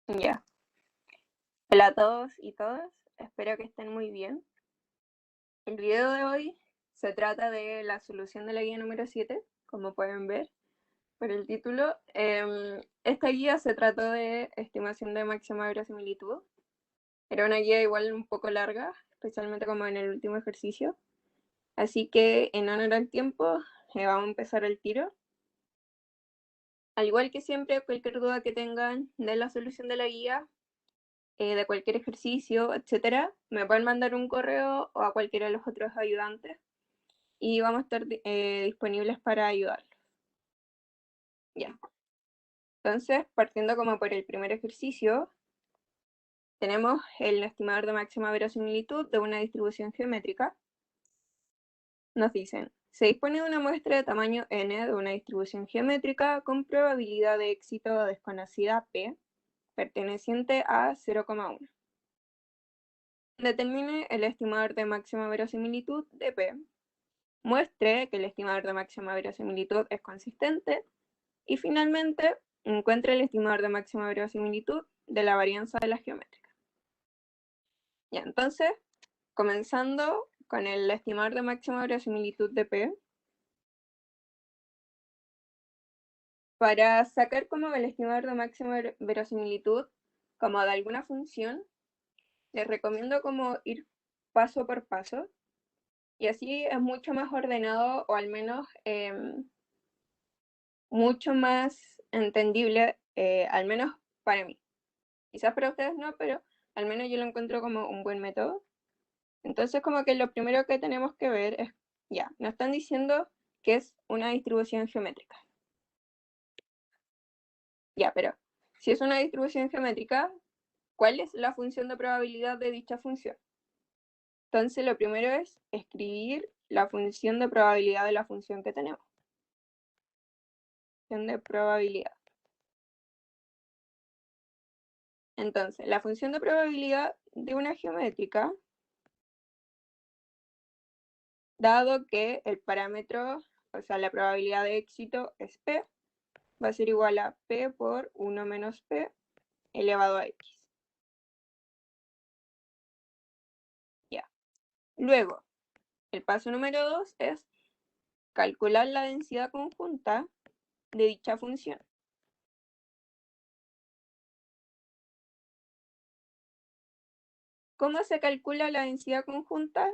Ya. Hola a todos y todas, espero que estén muy bien. El video de hoy se trata de la solución de la guía número 7, como pueden ver por el título. Esta guía se trató de estimación de máxima verosimilitud. Era una guía igual un poco larga, especialmente como en el último ejercicio. Así que en honor al tiempo, vamos a empezar el tiro. Al igual que siempre, cualquier duda que tengan de la solución de la guía, de cualquier ejercicio, etcétera, me pueden mandar un correo o a cualquiera de los otros ayudantes y vamos a estar disponibles para ayudarlos. Ya. Entonces, partiendo como por el primer ejercicio, tenemos el estimador de máxima verosimilitud de una distribución geométrica. Nos dicen, se dispone de una muestra de tamaño n de una distribución geométrica con probabilidad de éxito desconocida p, perteneciente a 0,1. Determine el estimador de máxima verosimilitud de p. Muestre que el estimador de máxima verosimilitud es consistente. Y finalmente, encuentre el estimador de máxima verosimilitud de la varianza de la geométrica. Ya, entonces, comenzando con el estimador de máxima verosimilitud de p, para sacar como el estimador de máxima verosimilitud como de alguna función, les recomiendo como ir paso por paso, y así es mucho más ordenado, o al menos mucho más entendible, al menos para mí. Quizás para ustedes no, pero al menos yo lo encuentro como un buen método. Entonces, como que lo primero que tenemos que ver es, ya, nos están diciendo que es una distribución geométrica. Ya, pero si es una distribución geométrica, ¿cuál es la función de probabilidad de dicha función? Entonces, lo primero es escribir la función de probabilidad de la función que tenemos. Función de probabilidad. Entonces, la función de probabilidad de una geométrica, dado que el parámetro, o sea, la probabilidad de éxito es p, va a ser igual a p por 1 menos p elevado a x. Ya. Luego, el paso número 2 es calcular la densidad conjunta de dicha función. ¿Cómo se calcula la densidad conjunta?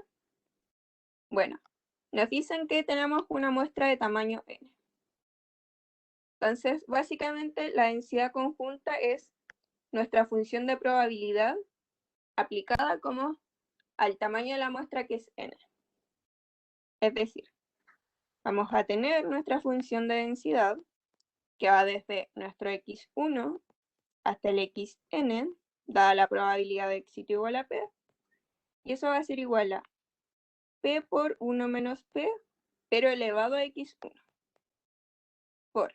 Bueno, nos dicen que tenemos una muestra de tamaño n. Entonces, básicamente la densidad conjunta es nuestra función de probabilidad aplicada como al tamaño de la muestra, que es n. Es decir, vamos a tener nuestra función de densidad que va desde nuestro x1 hasta el xn, dada la probabilidad de éxito igual a p, y eso va a ser igual a p por 1 menos p, pero elevado a x1, por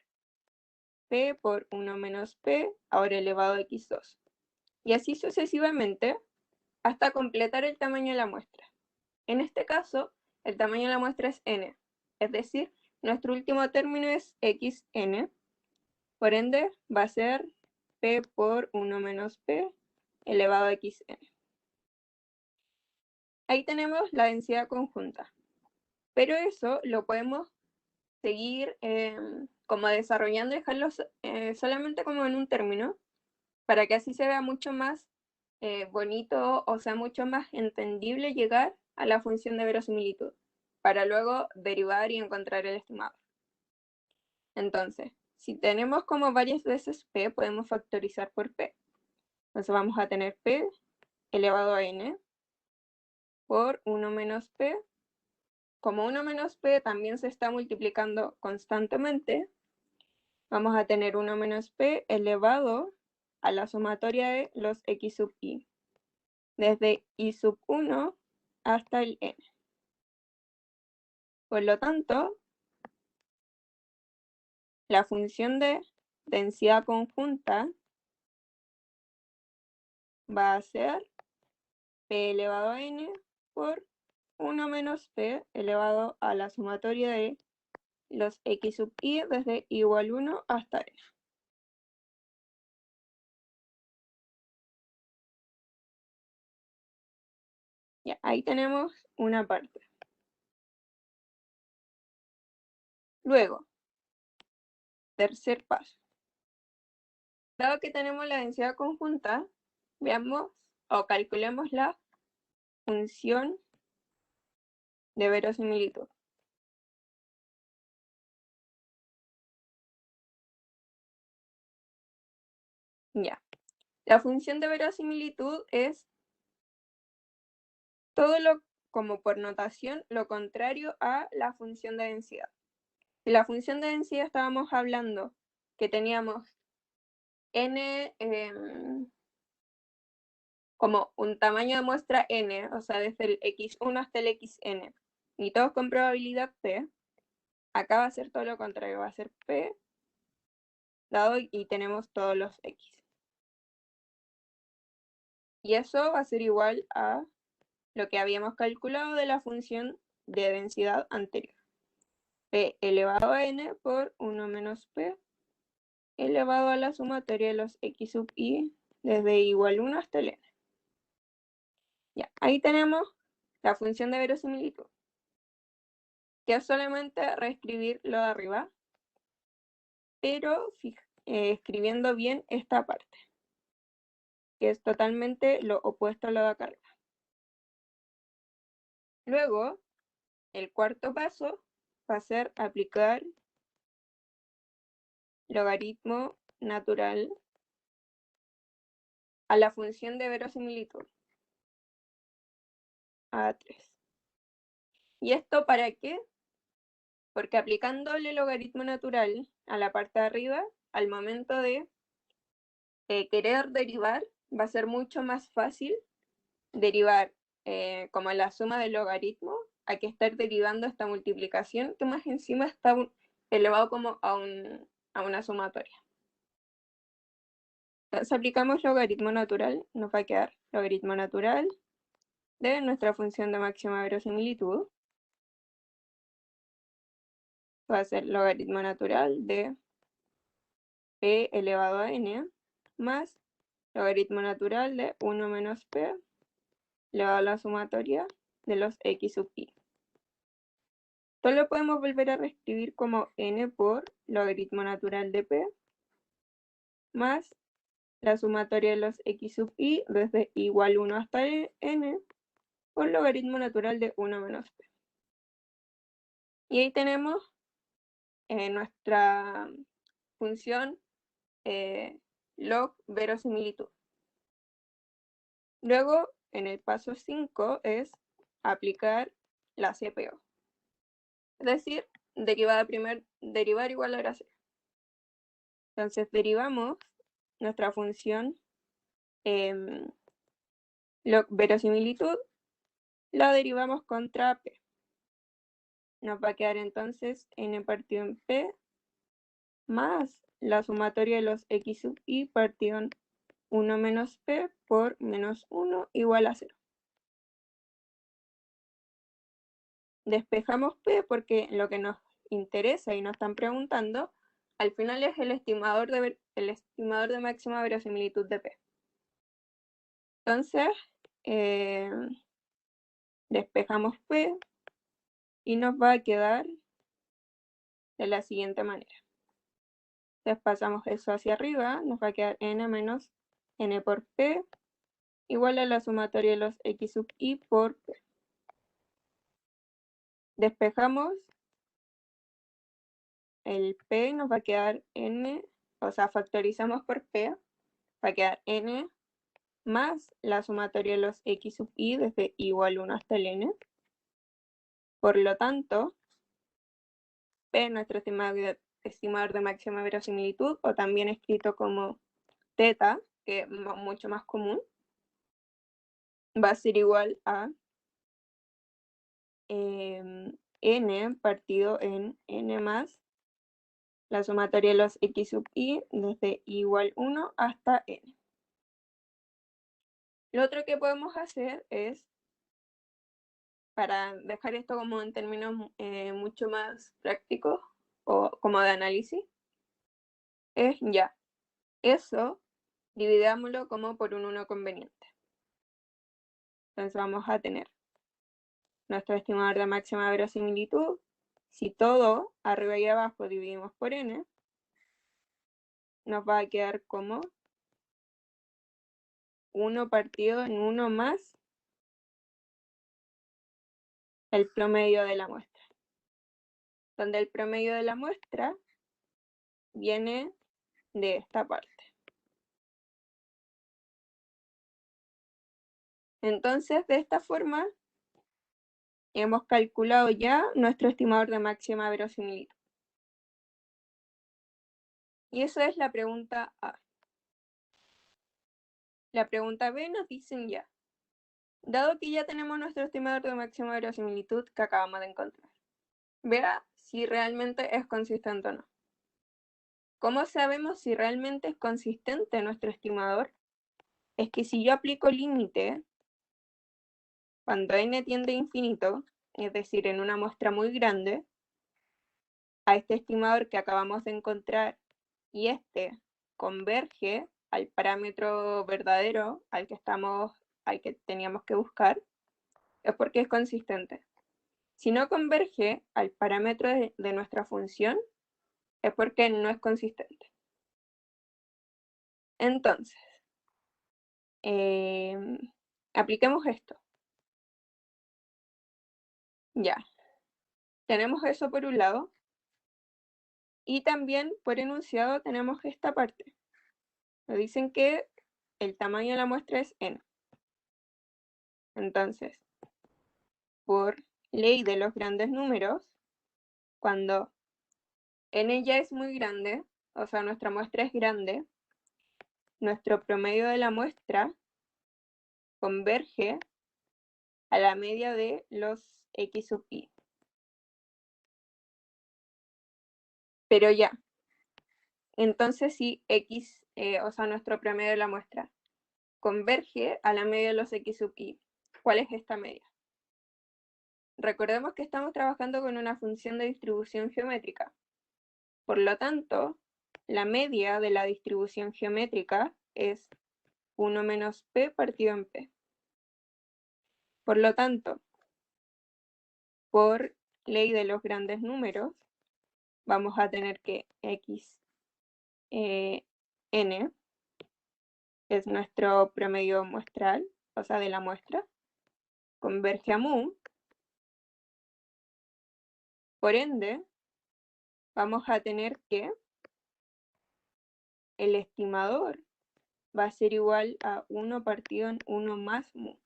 p por 1 menos p, ahora elevado a x2, y así sucesivamente hasta completar el tamaño de la muestra. En este caso, el tamaño de la muestra es n, es decir, nuestro último término es xn, por ende va a ser p por 1 menos p elevado a xn. Ahí tenemos la densidad conjunta, pero eso lo podemos seguir como desarrollando y dejarlo solamente como en un término, para que así se vea mucho más bonito, o sea, mucho más entendible llegar a la función de verosimilitud, para luego derivar y encontrar el estimado. Entonces, si tenemos como varias veces p, podemos factorizar por p. Entonces vamos a tener p elevado a n por 1 menos p. Como 1 menos p también se está multiplicando constantemente, vamos a tener 1 menos p elevado a la sumatoria de los x sub i, desde i sub 1 hasta el n. Por lo tanto, la función de densidad conjunta va a ser p elevado a n por 1 menos p elevado a la sumatoria de los x sub i desde igual 1 hasta n. Ya, ahí tenemos una parte. Luego, tercer paso. Dado que tenemos la densidad conjunta, veamos o calculemos la función de verosimilitud. Ya. La función de verosimilitud es todo lo, como por notación, lo contrario a la función de densidad. Si la función de densidad estábamos hablando que teníamos n como un tamaño de muestra n, o sea, desde el x1 hasta el xn, y todos con probabilidad p, acá va a ser todo lo contrario, va a ser p dado y tenemos todos los x. Y eso va a ser igual a lo que habíamos calculado de la función de densidad anterior. P elevado a n por 1 menos p elevado a la sumatoria de los x sub i desde igual 1 hasta el n. Ya, ahí tenemos la función de verosimilitud, que es solamente reescribir lo de arriba, pero escribiendo bien esta parte, que es totalmente lo opuesto a lo de acá arriba. Luego, el cuarto paso va a ser aplicar logaritmo natural a la función de verosimilitud, A3. ¿Y esto para qué? Porque aplicándole logaritmo natural a la parte de arriba, al momento de querer derivar, va a ser mucho más fácil derivar como la suma del logaritmo a que estar derivando esta multiplicación, que más encima está elevado como a una sumatoria. Entonces aplicamos logaritmo natural, nos va a quedar logaritmo natural de nuestra función de máxima verosimilitud. Va a ser logaritmo natural de p elevado a n más logaritmo natural de 1 menos p elevado a la sumatoria de los x sub i. Esto lo podemos volver a reescribir como n por logaritmo natural de p más la sumatoria de los x sub i desde igual 1 hasta n por logaritmo natural de 1 menos p. Y ahí tenemos nuestra función log verosimilitud. Luego, en el paso 5 es aplicar la CPO. Es decir, derivar igual a cero. Entonces derivamos nuestra función log verosimilitud, la derivamos contra p. Nos va a quedar entonces n partido en p más la sumatoria de los x sub i partido en 1 menos p por menos 1 igual a 0. Despejamos p porque lo que nos interesa y nos están preguntando al final es el estimador de máxima verosimilitud de p. Entonces, despejamos p y nos va a quedar de la siguiente manera. Entonces pasamos eso hacia arriba, nos va a quedar n menos n por p igual a la sumatoria de los x sub i por p. Despejamos el p, nos va a quedar n, o sea, factorizamos por p, va a quedar n más la sumatoria de los x sub i desde igual 1 hasta el n. Por lo tanto, p, nuestro estimador de máxima verosimilitud, o también escrito como teta, que es mucho más común, va a ser igual a n partido en n más la sumatoria de los x sub i desde igual 1 hasta n. Lo otro que podemos hacer es, para dejar esto como en términos mucho más prácticos o como de análisis, es ya, eso dividámoslo como por un 1 conveniente. Entonces vamos a tener nuestro estimador de máxima verosimilitud, si todo arriba y abajo dividimos por n, nos va a quedar como 1 partido en 1 más el promedio de la muestra, donde el promedio de la muestra viene de esta parte. Entonces, de esta forma, hemos calculado ya nuestro estimador de máxima verosimilitud. Y eso es la pregunta A. La pregunta B nos dicen ya, dado que ya tenemos nuestro estimador de máxima verosimilitud que acabamos de encontrar, vea si realmente es consistente o no. ¿Cómo sabemos si realmente es consistente nuestro estimador? Es que si yo aplico límite cuando n tiende a infinito, es decir, en una muestra muy grande, a este estimador que acabamos de encontrar y este converge al parámetro verdadero al que teníamos que buscar, es porque es consistente. Si no converge al parámetro de nuestra función, es porque no es consistente. Entonces, apliquemos esto. Ya, tenemos eso por un lado, y también por enunciado tenemos esta parte. Nos dicen que el tamaño de la muestra es n. Entonces, por ley de los grandes números, cuando n ya es muy grande, o sea, nuestra muestra es grande, nuestro promedio de la muestra converge a la media de los x sub i. Pero ya, entonces si x, o sea, nuestro promedio de la muestra converge a la media de los x sub i, ¿cuál es esta media? Recordemos que estamos trabajando con una función de distribución geométrica. Por lo tanto, la media de la distribución geométrica es 1 menos p partido en p. Por lo tanto, por ley de los grandes números, vamos a tener que x n es nuestro promedio muestral, o sea, de la muestra, converge a mu. Por ende, vamos a tener que el estimador va a ser igual a 1 partido en 1 más mu,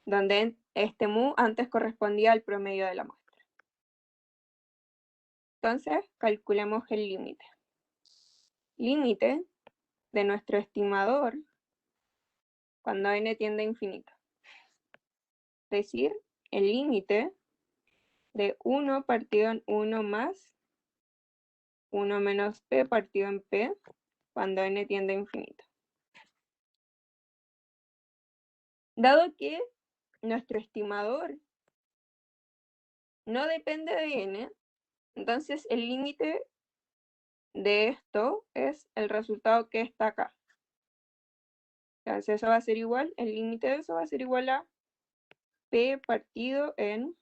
donde este mu antes correspondía al promedio de la muestra. Entonces, calculemos el límite. Límite de nuestro estimador cuando n tiende a infinito. Es decir, el límite de 1 partido en 1 más 1 menos p partido en p cuando n tiende a infinito. Dado que nuestro estimador no depende de n, entonces el límite de esto es el resultado que está acá. Entonces eso va a ser igual, el límite de eso va a ser igual a p partido en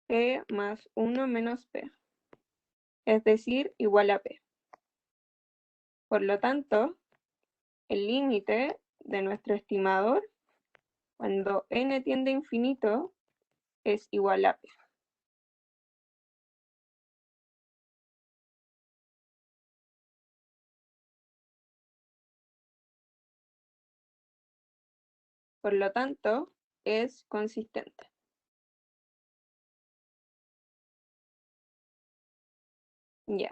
p más 1 menos p, es decir, igual a p. Por lo tanto, el límite de nuestro estimador cuando n tiende a infinito es igual a p. Por lo tanto, es consistente. Ya.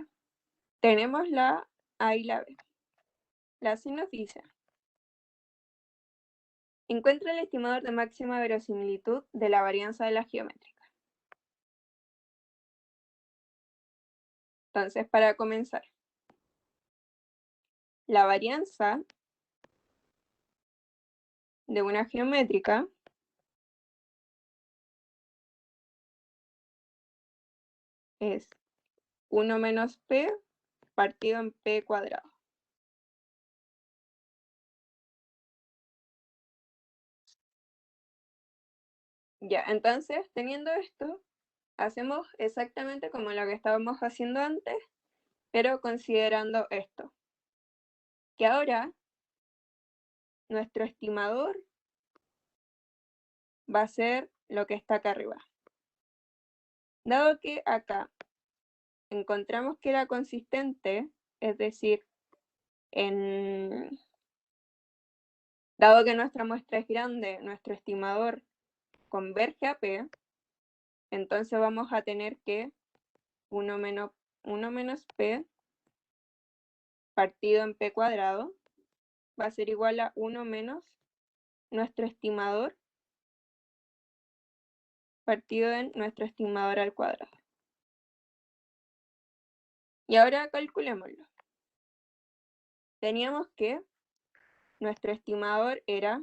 Tenemos la A y la B. La C nos dice: encuentra el estimador de máxima verosimilitud de la varianza de la geométrica. Entonces, para comenzar, la varianza de una geométrica es 1 menos p partido en p cuadrado. Ya, entonces, teniendo esto, hacemos exactamente como lo que estábamos haciendo antes, pero considerando esto. Que ahora nuestro estimador va a ser lo que está acá arriba. Dado que acá encontramos que era consistente, es decir, dado que nuestra muestra es grande, nuestro estimador converge a P, entonces vamos a tener que 1 menos P partido en P cuadrado va a ser igual a 1 menos nuestro estimador partido en nuestro estimador al cuadrado. Y ahora calculémoslo. Teníamos que nuestro estimador era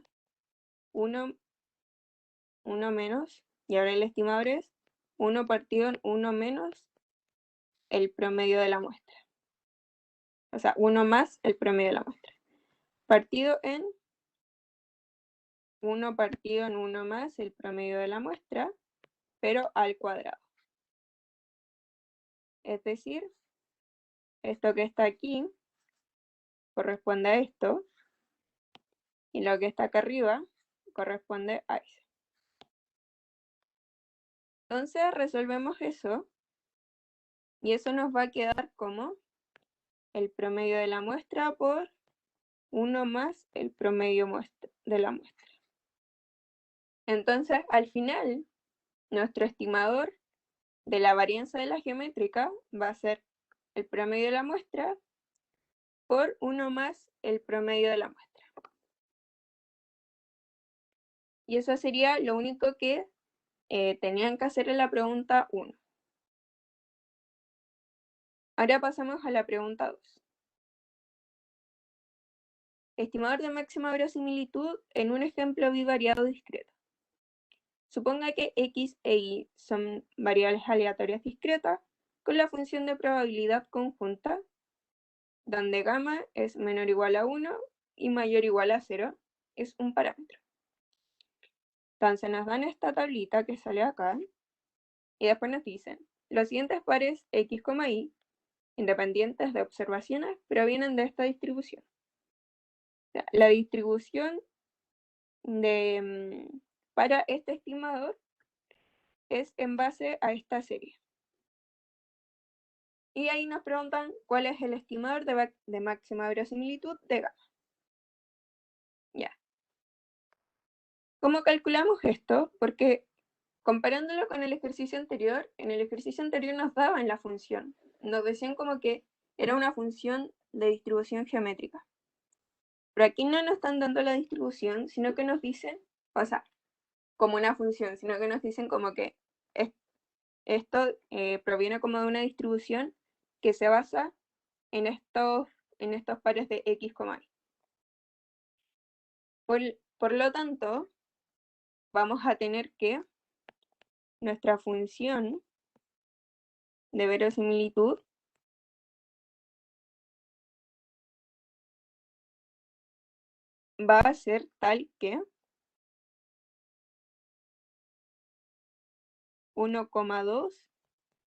1 menos, y ahora el estimador es 1 partido en 1 menos el promedio de la muestra. O sea, 1 más el promedio de la muestra. Partido en 1 partido en 1 más el promedio de la muestra, pero al cuadrado. Es decir, esto que está aquí corresponde a esto, y lo que está acá arriba corresponde a eso. Entonces resolvemos eso, y eso nos va a quedar como el promedio de la muestra por 1 más el promedio de la muestra. Entonces, al final, nuestro estimador de la varianza de la geométrica va a ser el promedio de la muestra por 1 más el promedio de la muestra. Y eso sería lo único que tenían que hacer en la pregunta 1. Ahora pasamos a la pregunta 2. Estimador de máxima verosimilitud en un ejemplo bivariado discreto. Suponga que X e Y son variables aleatorias discretas con la función de probabilidad conjunta, donde gamma es menor o igual a 1 y mayor o igual a 0, es un parámetro. Entonces nos dan esta tablita que sale acá, y después nos dicen, los siguientes pares X, Y, independientes de observaciones, provienen de esta distribución. O sea, la distribución para este estimador es en base a esta serie. Y ahí nos preguntan cuál es el estimador de máxima verosimilitud de gamma. Ya. ¿Cómo calculamos esto? Porque comparándolo con el ejercicio anterior, en el ejercicio anterior nos daban la función. Nos decían como que era una función de distribución geométrica. Pero aquí no nos están dando la distribución, sino que nos dicen, o sea, como una función, sino que nos dicen como que esto proviene como de una distribución que se basa en estos pares de X, Y. Por lo tanto, vamos a tener que nuestra función de verosimilitud va a ser tal que 1,2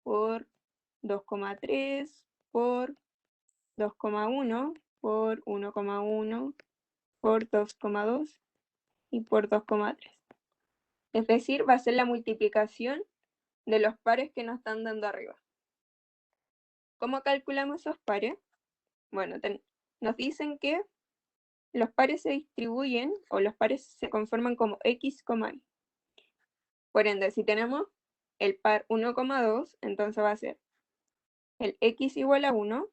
por 2,3 por 2,1 por 1,1 por 2,2 y por 2,3. Es decir, va a ser la multiplicación de los pares que nos están dando arriba. ¿Cómo calculamos esos pares? Bueno, nos dicen que los pares se distribuyen o los pares se conforman como X, Y. Por ende, si tenemos el par 1,2, entonces va a ser el X igual a 1,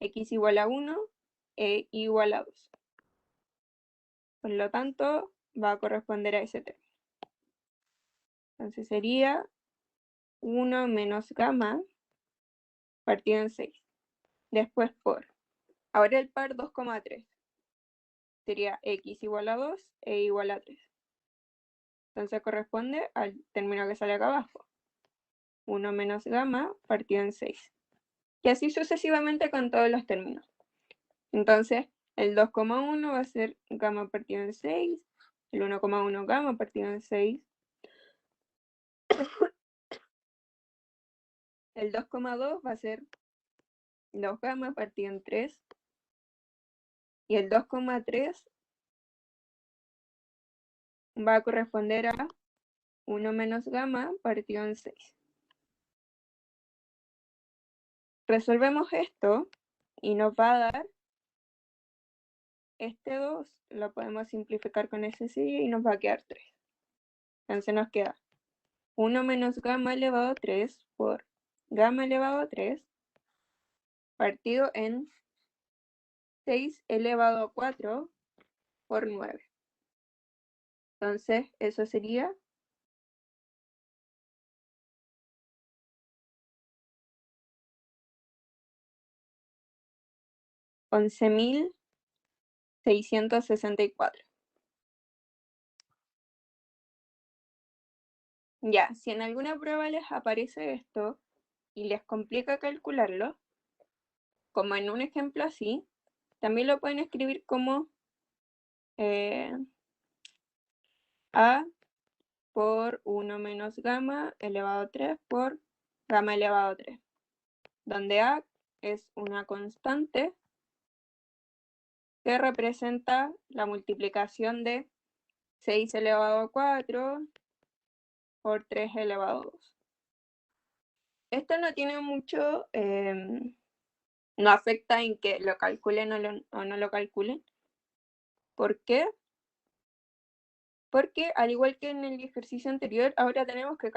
X igual a 1 e igual a 2. Por lo tanto, va a corresponder a ese término. Entonces sería 1 menos gamma partido en 6. Después por, ahora el par 2,3. Sería X igual a 2 e igual a 3. Entonces corresponde al término que sale acá abajo. 1 menos gamma partido en 6. Y así sucesivamente con todos los términos. Entonces, el 2,1 va a ser gamma partido en 6, el 1,1 gamma partido en 6, el 2,2 va a ser 2 gamma partido en 3, y el 2,3 va a corresponder a 1 menos gamma partido en 6. Resolvemos esto y nos va a dar este 2, lo podemos simplificar con ese sí y nos va a quedar 3. Entonces nos queda 1 menos gamma elevado a 3 por gamma elevado a 3 partido en 6 elevado a 4 por 9. Entonces eso sería 11.664. Ya, si en alguna prueba les aparece esto y les complica calcularlo, como en un ejemplo así, también lo pueden escribir como A por 1 menos gamma elevado a 3 por gamma elevado a 3, donde A es una constante que representa la multiplicación de 6 elevado a 4 por 3 elevado a 2. Esto no tiene mucho, no afecta en que lo calculen o no lo calculen. ¿Por qué? Porque al igual que en el ejercicio anterior, ahora tenemos que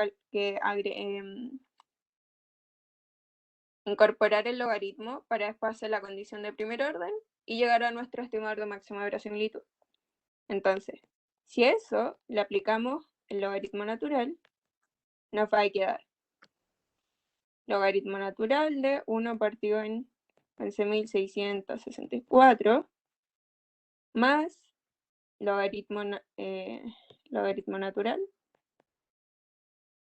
incorporar el logaritmo para después hacer la condición de primer orden y llegar a nuestro estimador de máxima verosimilitud. Entonces, si a eso le aplicamos el logaritmo natural, nos va a quedar logaritmo natural de 1 partido en 11.664 más logaritmo natural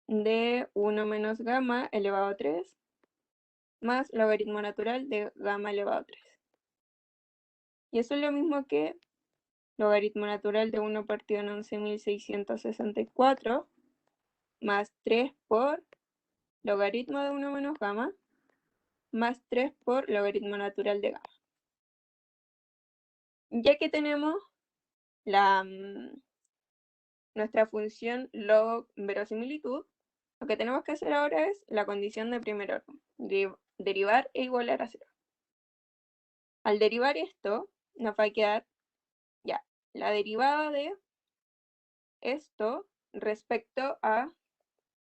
de 1 menos gamma elevado a 3 más logaritmo natural de gamma elevado a 3. Y eso es lo mismo que logaritmo natural de 1 partido en 11.664 más 3 por logaritmo de 1 menos gamma más 3 por logaritmo natural de gamma. Ya que tenemos nuestra función log verosimilitud, lo que tenemos que hacer ahora es la condición de primer orden, derivar e igualar a 0. Al derivar esto, nos va a quedar ya la derivada de esto respecto a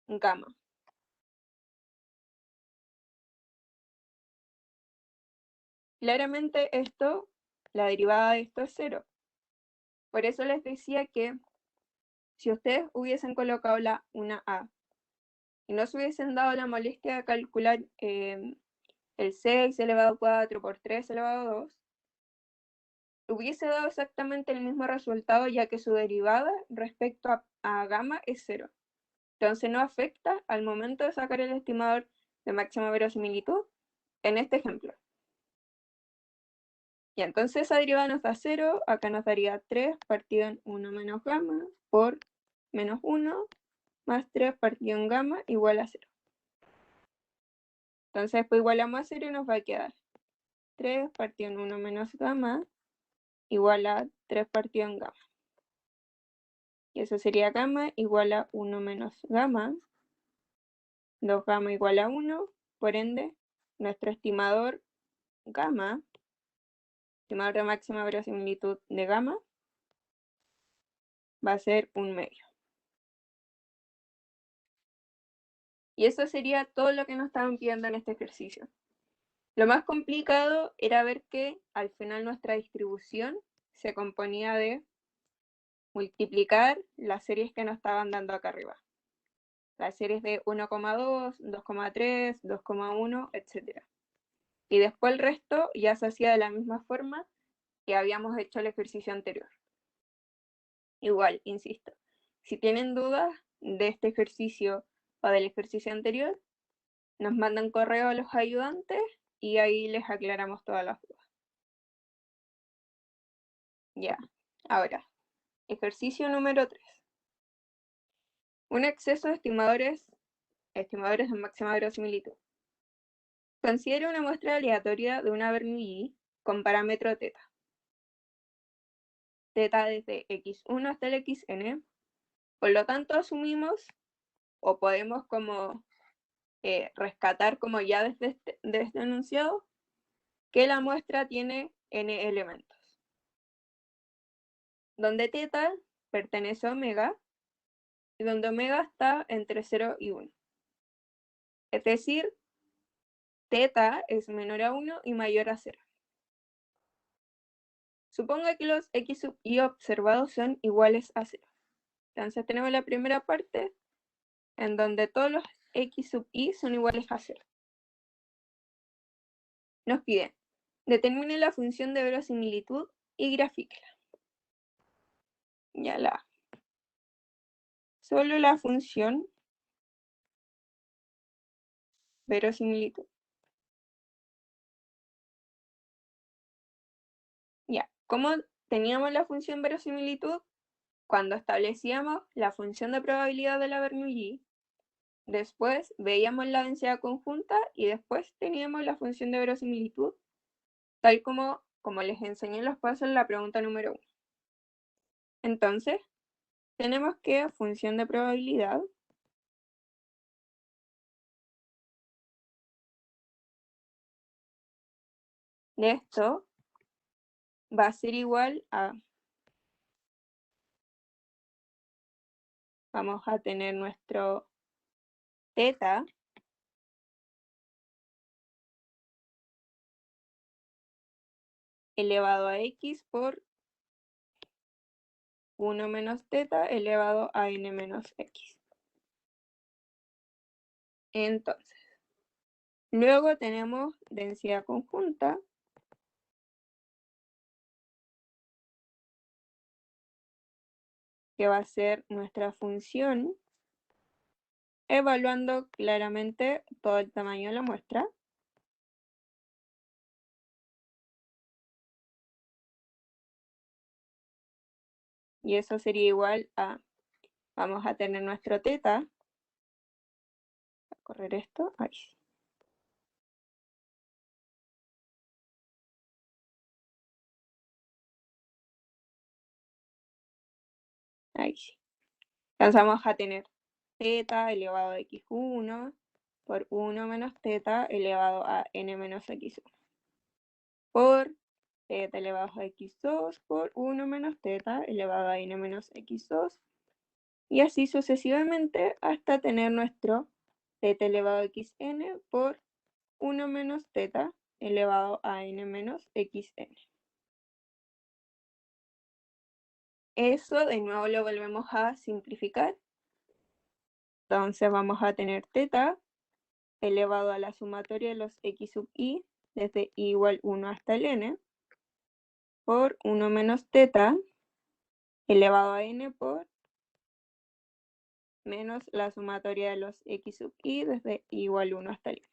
gamma. Claramente esto, la derivada de esto es 0. Por eso les decía que si ustedes hubiesen colocado una A y no se hubiesen dado la molestia de calcular el 6 elevado a 4 por 3 elevado a 2, hubiese dado exactamente el mismo resultado, ya que su derivada respecto a gamma es 0. Entonces no afecta al momento de sacar el estimador de máxima verosimilitud en este ejemplo. Y entonces esa derivada nos da 0, acá nos daría 3 partido en 1 menos gamma por menos 1 más 3 partido en gamma igual a 0. Entonces después igualamos a 0 y nos va a quedar 3 partido en 1 menos gamma igual a 3 partido en gamma. Y eso sería gamma igual a 1 menos gamma, 2 gamma igual a 1, por ende, nuestro estimador gamma, estimador de máxima verosimilitud de gamma, va a ser 1 medio. Y eso sería todo lo que nos estaban pidiendo en este ejercicio. Lo más complicado era ver que al final nuestra distribución se componía de multiplicar las series que nos estaban dando acá arriba. Las series de 1,2, 2,3, 2,1, etc. Y después el resto ya se hacía de la misma forma que habíamos hecho el ejercicio anterior. Igual, insisto, si tienen dudas de este ejercicio o del ejercicio anterior, nos mandan correo a los ayudantes y ahí les aclaramos todas las dudas. Ya, ahora, Ejercicio número 3. Un exceso de estimadores de máxima verosimilitud. Considera una muestra aleatoria de una Bernoulli con parámetro θ. Θ desde x1 hasta el xn. Por lo tanto, asumimos, o podemos como rescatar como ya desde este enunciado, que la muestra tiene n elementos, donde θ pertenece a omega y donde omega está entre 0 y 1. Es decir, θ es menor a 1 y mayor a 0. Suponga que los x sub i observados son iguales a 0. Entonces tenemos la primera parte en donde todos los x sub i son iguales a 0. Nos piden, determine la función de verosimilitud y grafíquela. Ya la. Solo la función verosimilitud. Ya, ¿cómo teníamos la función verosimilitud? Cuando establecíamos la función de probabilidad de la Bernoulli, después veíamos la densidad conjunta y después teníamos la función de verosimilitud, tal como les enseñé en los pasos en la pregunta número 1. Entonces, tenemos que función de probabilidad de esto va a ser igual a, vamos a tener nuestro θ elevado a x por 1 menos θ elevado a n menos x. Entonces, luego tenemos densidad conjunta, que va a ser nuestra función, evaluando claramente todo el tamaño de la muestra. Y eso sería igual a, vamos a tener nuestro θ, a correr esto, ahí sí. Ahí sí. Entonces vamos a tener θ elevado a x1 por 1 menos θ elevado a n menos x1 por θ elevado a x2 por 1 menos θ elevado a n menos x2 y así sucesivamente hasta tener nuestro θ elevado a xn por 1 menos θ elevado a n menos xn. Eso de nuevo lo volvemos a simplificar. Entonces vamos a tener θ elevado a la sumatoria de los x sub i desde i igual 1 hasta el n por 1 menos θ elevado a n por menos la sumatoria de los x sub i desde i igual 1 hasta el n.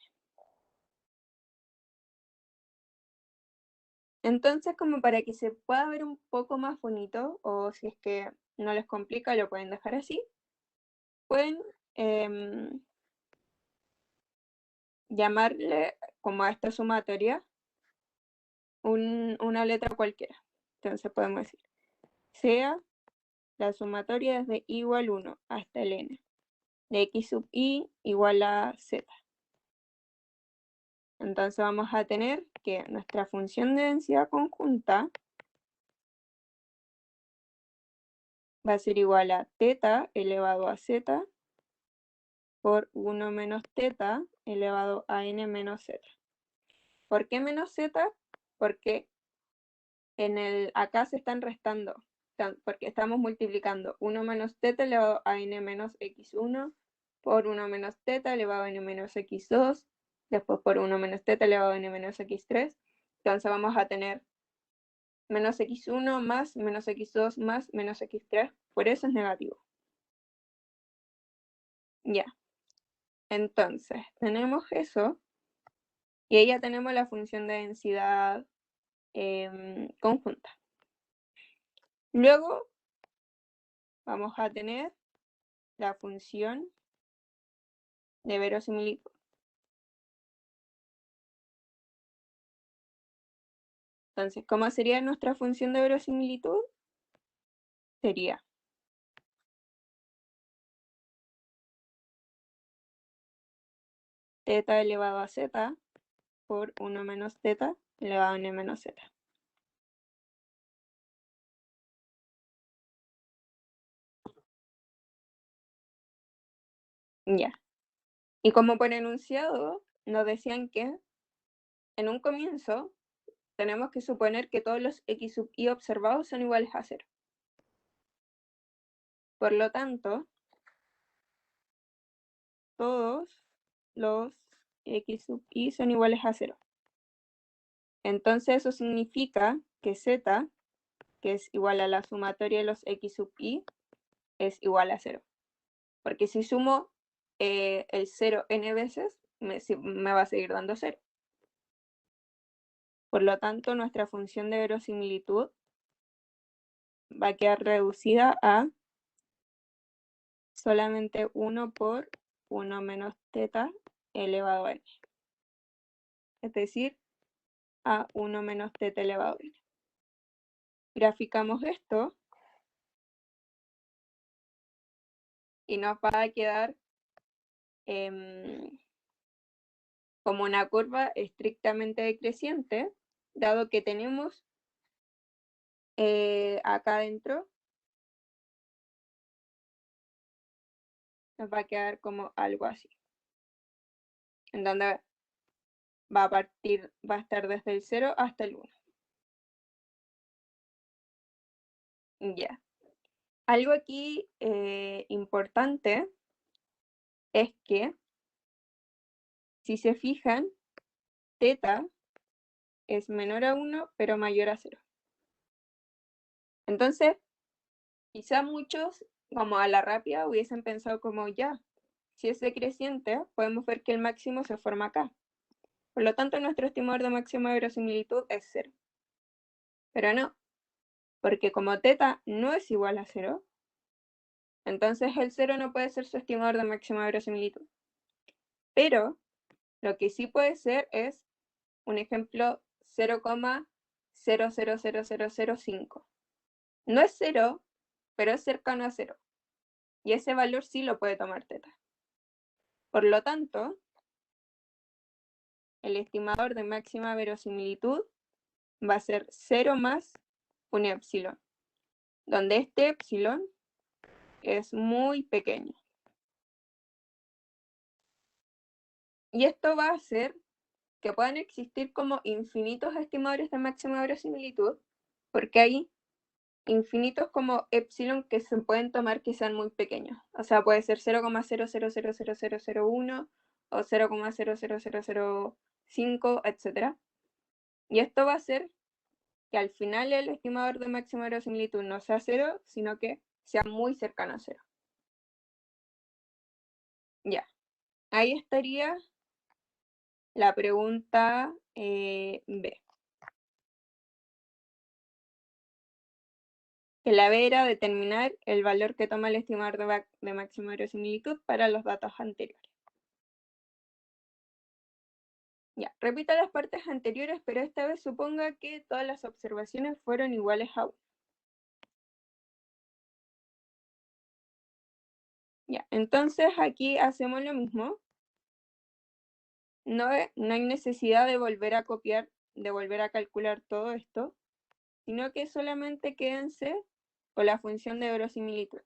Entonces, como para que se pueda ver un poco más bonito, o si es que no les complica, lo pueden dejar así, pueden llamarle como a esta sumatoria una letra cualquiera. Entonces podemos decir, sea la sumatoria desde i igual 1 hasta el n de x sub i igual a z. Entonces vamos a tener que nuestra función de densidad conjunta va a ser igual a θ elevado a z por 1 menos θ elevado a n menos z. ¿Por qué menos z? Porque acá se están restando, porque estamos multiplicando 1 menos θ elevado a n menos x1 por 1 menos θ elevado a n menos x2, después por 1 menos θ elevado a n menos x3. Entonces vamos a tener menos x1 más menos x2 más menos x3, por eso es negativo. Ya. Entonces, tenemos eso, y ahí ya tenemos la función de densidad conjunta. Luego, vamos a tener la función de verosimilitud. Entonces, ¿cómo sería nuestra función de verosimilitud? Sería teta elevado a z por 1 menos teta elevado a n menos z. Ya. Y como por enunciado, nos decían que en un comienzo tenemos que suponer que todos los x sub i observados son iguales a 0. Por lo tanto, todos los x sub i son iguales a 0. Entonces eso significa que z, que es igual a la sumatoria de los x sub i, es igual a 0. Porque si sumo el 0 n veces, me va a seguir dando 0. Por lo tanto, nuestra función de verosimilitud va a quedar reducida a solamente 1 por 1 menos teta elevado a n. Es decir, a 1 menos teta elevado a n. Graficamos esto y nos va a quedar como una curva estrictamente decreciente, dado que tenemos acá adentro, nos va a quedar como algo así, en donde va a estar desde el 0 hasta el 1. Ya. Algo aquí importante es que, si se fijan, teta es menor a 1, pero mayor a 0. Entonces, quizá muchos, como a la rápida, hubiesen pensado como ya, si es decreciente, podemos ver que el máximo se forma acá. Por lo tanto, nuestro estimador de máxima verosimilitud es 0. Pero no, porque como teta no es igual a 0, entonces el 0 no puede ser su estimador de máxima verosimilitud. Pero lo que sí puede ser es un ejemplo 0,000005. No es 0, pero es cercano a 0. Y ese valor sí lo puede tomar teta. Por lo tanto, el estimador de máxima verosimilitud va a ser 0 más un epsilon, donde este epsilon es muy pequeño. Y esto va a hacer que puedan existir como infinitos estimadores de máxima verosimilitud, porque hay infinitos como epsilon que se pueden tomar que sean muy pequeños. O sea, puede ser 0,00000001 o 0,00005, etc. Y esto va a hacer que al final el estimador de máxima verosimilitud no sea 0, sino que sea muy cercano a 0. Ya, ahí estaría la pregunta B. Que la B era determinar el valor que toma el estimador de máxima verosimilitud para los datos anteriores. Ya, repita las partes anteriores, pero esta vez suponga que todas las observaciones fueron iguales a 1. Ya, entonces aquí hacemos lo mismo. No hay necesidad de volver a copiar, de volver a calcular todo esto, sino que solamente quédense con la función de verosimilitud,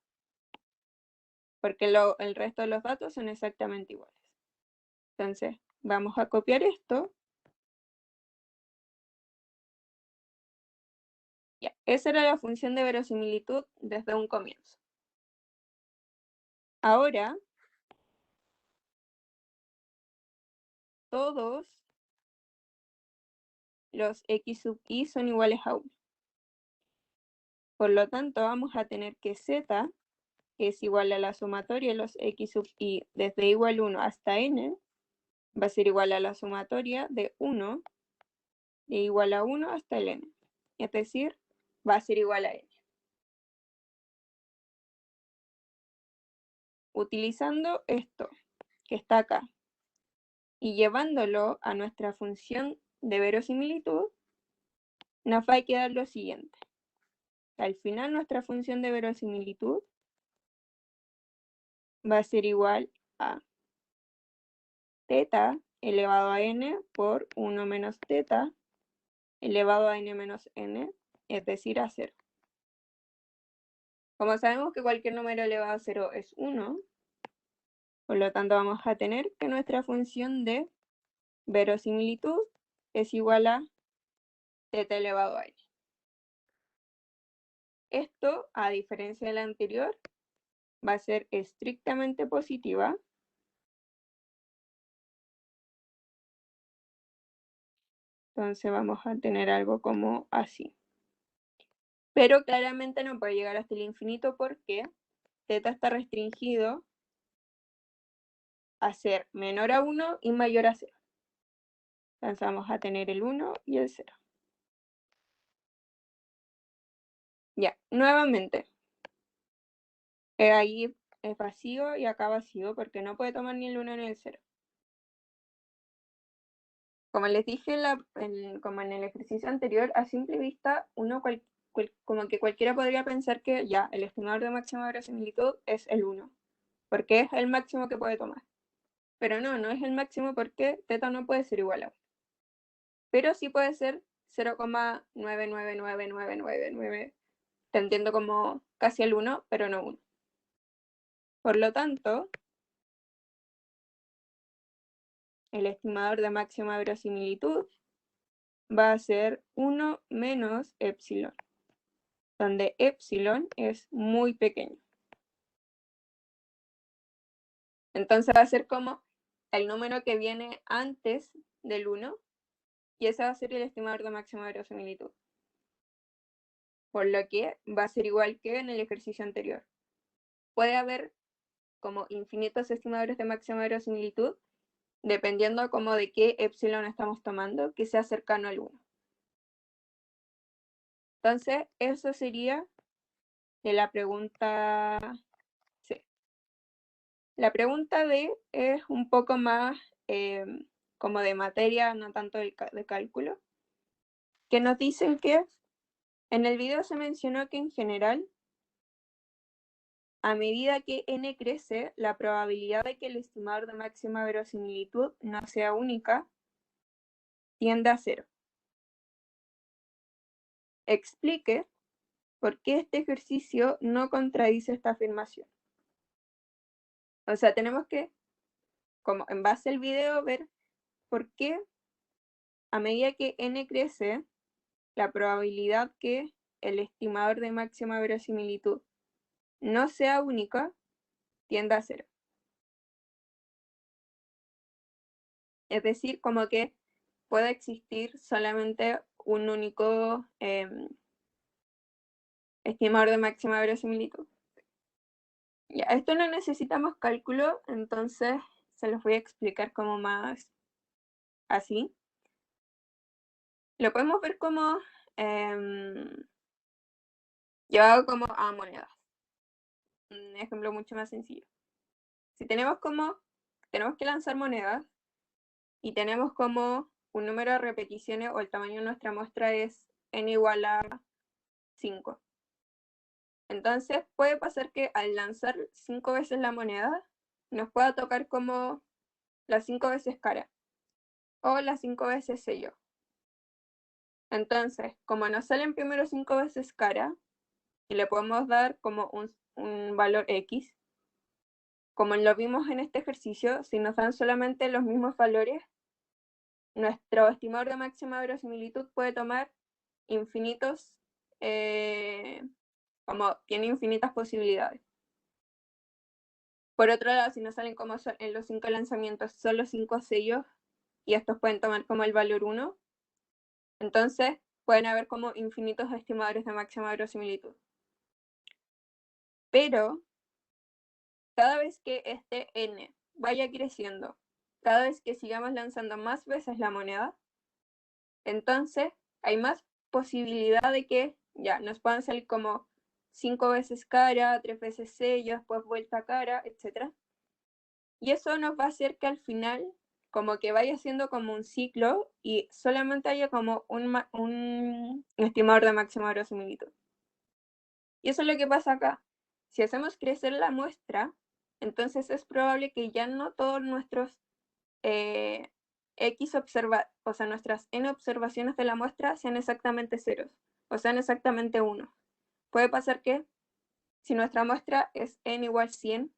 porque el resto de los datos son exactamente iguales. Entonces, vamos a copiar esto. Ya, esa era la función de verosimilitud desde un comienzo. Ahora, todos los x sub i son iguales a 1. Por lo tanto, vamos a tener que z, que es igual a la sumatoria de los x sub i desde igual 1 hasta n, va a ser igual a la sumatoria de 1 de igual a 1 hasta el n. Es decir, va a ser igual a n. utilizando esto que está acá y llevándolo a nuestra función de verosimilitud, nos va a quedar lo siguiente. Al final nuestra función de verosimilitud va a ser igual a teta elevado a n por 1 menos teta elevado a n menos n, es decir, a 0. Como sabemos que cualquier número elevado a 0 es 1, por lo tanto vamos a tener que nuestra función de verosimilitud es igual a teta elevado a n. Esto, a diferencia de la anterior, va a ser estrictamente positiva. Entonces vamos a tener algo como así. Pero claramente no puede llegar hasta el infinito porque teta está restringido a ser menor a 1 y mayor a 0. Entonces vamos a tener el 1 y el 0. Ya, nuevamente. Ahí es vacío y acá vacío porque no puede tomar ni el 1 ni el 0. Como les dije como en el ejercicio anterior, a simple vista, uno como que cualquiera podría pensar que ya, el estimador de máxima verosimilitud es el 1, porque es el máximo que puede tomar. Pero no, no es el máximo porque teta no puede ser igual a 1. Pero sí puede ser 0,999999. Te entiendo como casi el 1, pero no 1. Por lo tanto, el estimador de máxima verosimilitud va a ser 1 menos epsilon, donde epsilon es muy pequeño. Entonces va a ser como el número que viene antes del 1, y ese va a ser el estimador de máxima verosimilitud. Por lo que va a ser igual que en el ejercicio anterior. Puede haber como infinitos estimadores de máxima verosimilitud, dependiendo como de qué epsilon estamos tomando, que sea cercano al 1. Entonces, eso sería de la pregunta C. La pregunta D es un poco más como de materia, no tanto de cálculo, que nos dicen que en el video se mencionó que en general, a medida que n crece, la probabilidad de que el estimador de máxima verosimilitud no sea única tiende a 0. Explique por qué este ejercicio no contradice esta afirmación. O sea, tenemos que, como en base al video, ver por qué a medida que n crece, la probabilidad que el estimador de máxima verosimilitud no sea única tiende a 0. Es decir, como que puede existir solamente un único estimador de máxima verosimilitud. Ya, esto no necesitamos cálculo, entonces se los voy a explicar como más así. Lo podemos ver como llevado como a monedas. Un ejemplo mucho más sencillo. Si tenemos que lanzar monedas y tenemos como un número de repeticiones o el tamaño de nuestra muestra es n igual a 5. Entonces puede pasar que al lanzar 5 veces la moneda nos pueda tocar como las 5 veces cara o las 5 veces sello. Entonces, como nos salen primero 5 veces cara y le podemos dar como un valor X, como lo vimos en este ejercicio, si nos dan solamente los mismos valores, nuestro estimador de máxima verosimilitud puede tomar infinitos, como tiene infinitas posibilidades. Por otro lado, si nos salen como en los 5 lanzamientos solo 5 sellos, y estos pueden tomar como el valor 1, entonces pueden haber como infinitos estimadores de máxima verosimilitud. Pero cada vez que este n vaya creciendo, cada vez que sigamos lanzando más veces la moneda, entonces hay más posibilidad de que ya nos puedan salir como 5 veces cara, 3 veces sello, después vuelta cara, etc. Y eso nos va a hacer que al final como que vaya siendo como un ciclo y solamente haya como un estimador de máxima verosimilitud. Y eso es lo que pasa acá. Si hacemos crecer la muestra, entonces es probable que ya no todos nuestros o sea, nuestras n observaciones de la muestra sean exactamente ceros, o sean exactamente 1. Puede pasar que si nuestra muestra es n igual 100,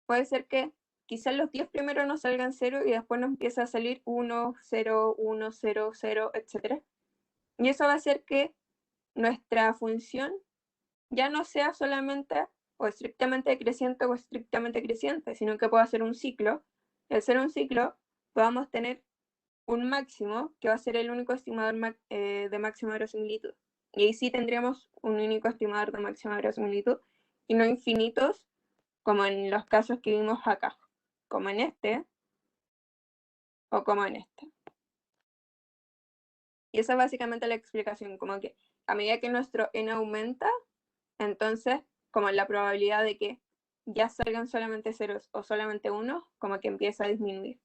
puede ser que quizás los 10 primeros nos salgan 0 y después nos empieza a salir 1, 0, 1, 0, 0, etc. Y eso va a hacer que nuestra función ya no sea solamente o estrictamente decreciente o estrictamente creciente, sino que pueda ser un ciclo. Y al ser un ciclo, podamos tener un máximo que va a ser el único estimador de máxima verosimilitud. Y ahí sí tendríamos un único estimador de máxima verosimilitud y no infinitos como en los casos que vimos acá, como en este o como en este. Y esa es básicamente la explicación, como que a medida que nuestro n aumenta, entonces como la probabilidad de que ya salgan solamente ceros o solamente unos, como que empieza a disminuir.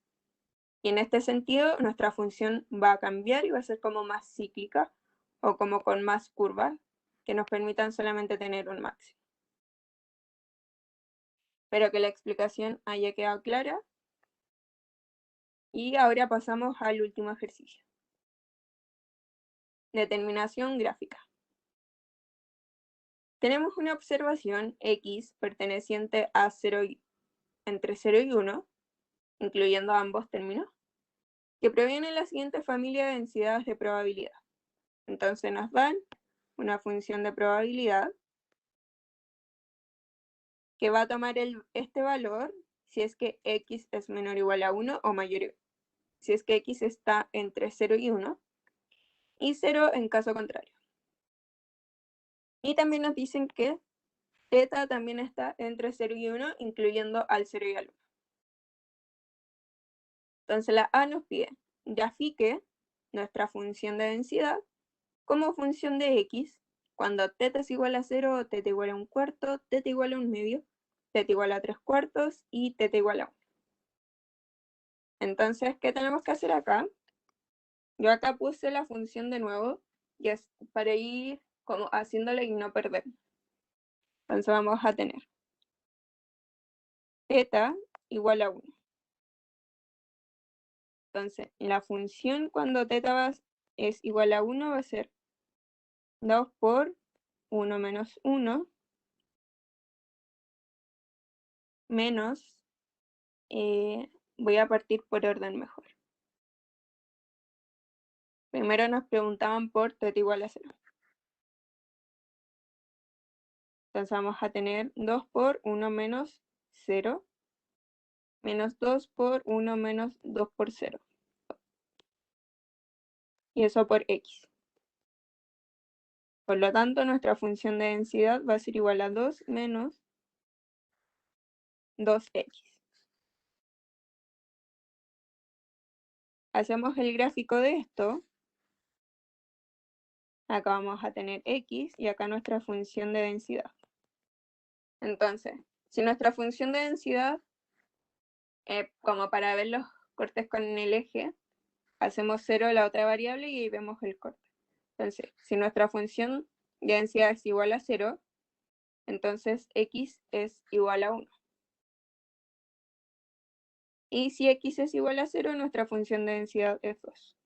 Y en este sentido, nuestra función va a cambiar y va a ser como más cíclica o como con más curvas que nos permitan solamente tener un máximo. Espero que la explicación haya quedado clara. Y ahora pasamos al último ejercicio. Determinación gráfica. Tenemos una observación X perteneciente a 0 entre 0 y 1, incluyendo ambos términos, que proviene de la siguiente familia de densidades de probabilidad. Entonces nos dan una función de probabilidad que va a tomar este valor si es que x es menor o igual a 1 o mayor, si es que x está entre 0 y 1, y 0 en caso contrario. Y también nos dicen que θ también está entre 0 y 1, incluyendo al 0 y al 1. Entonces la A nos pide grafique nuestra función de densidad como función de x cuando θ es igual a 0, θ igual a 1/4, θ igual a 1/2, θ igual a 3/4 y θ igual a 1. Entonces, ¿qué tenemos que hacer acá? Yo acá puse la función de nuevo y es para ir como haciéndole y no perder. Entonces vamos a tener θ igual a 1. Entonces, la función cuando θ es igual a 1 va a ser 2 por 1 menos 1 menos, voy a partir por orden mejor. Primero nos preguntaban por θ igual a 0. Entonces vamos a tener 2 por 1 menos 0 menos 2 por 1 menos 2 por 0. Y eso por x. Por lo tanto, nuestra función de densidad va a ser igual a 2 menos 2x. Hacemos el gráfico de esto. Acá vamos a tener x y acá nuestra función de densidad. Entonces, si nuestra función de densidad, como para ver los cortes con el eje, hacemos 0 la otra variable y ahí vemos el corte. Entonces, si nuestra función de densidad es igual a 0, entonces x es igual a 1. Y si x es igual a 0, nuestra función de densidad es 2.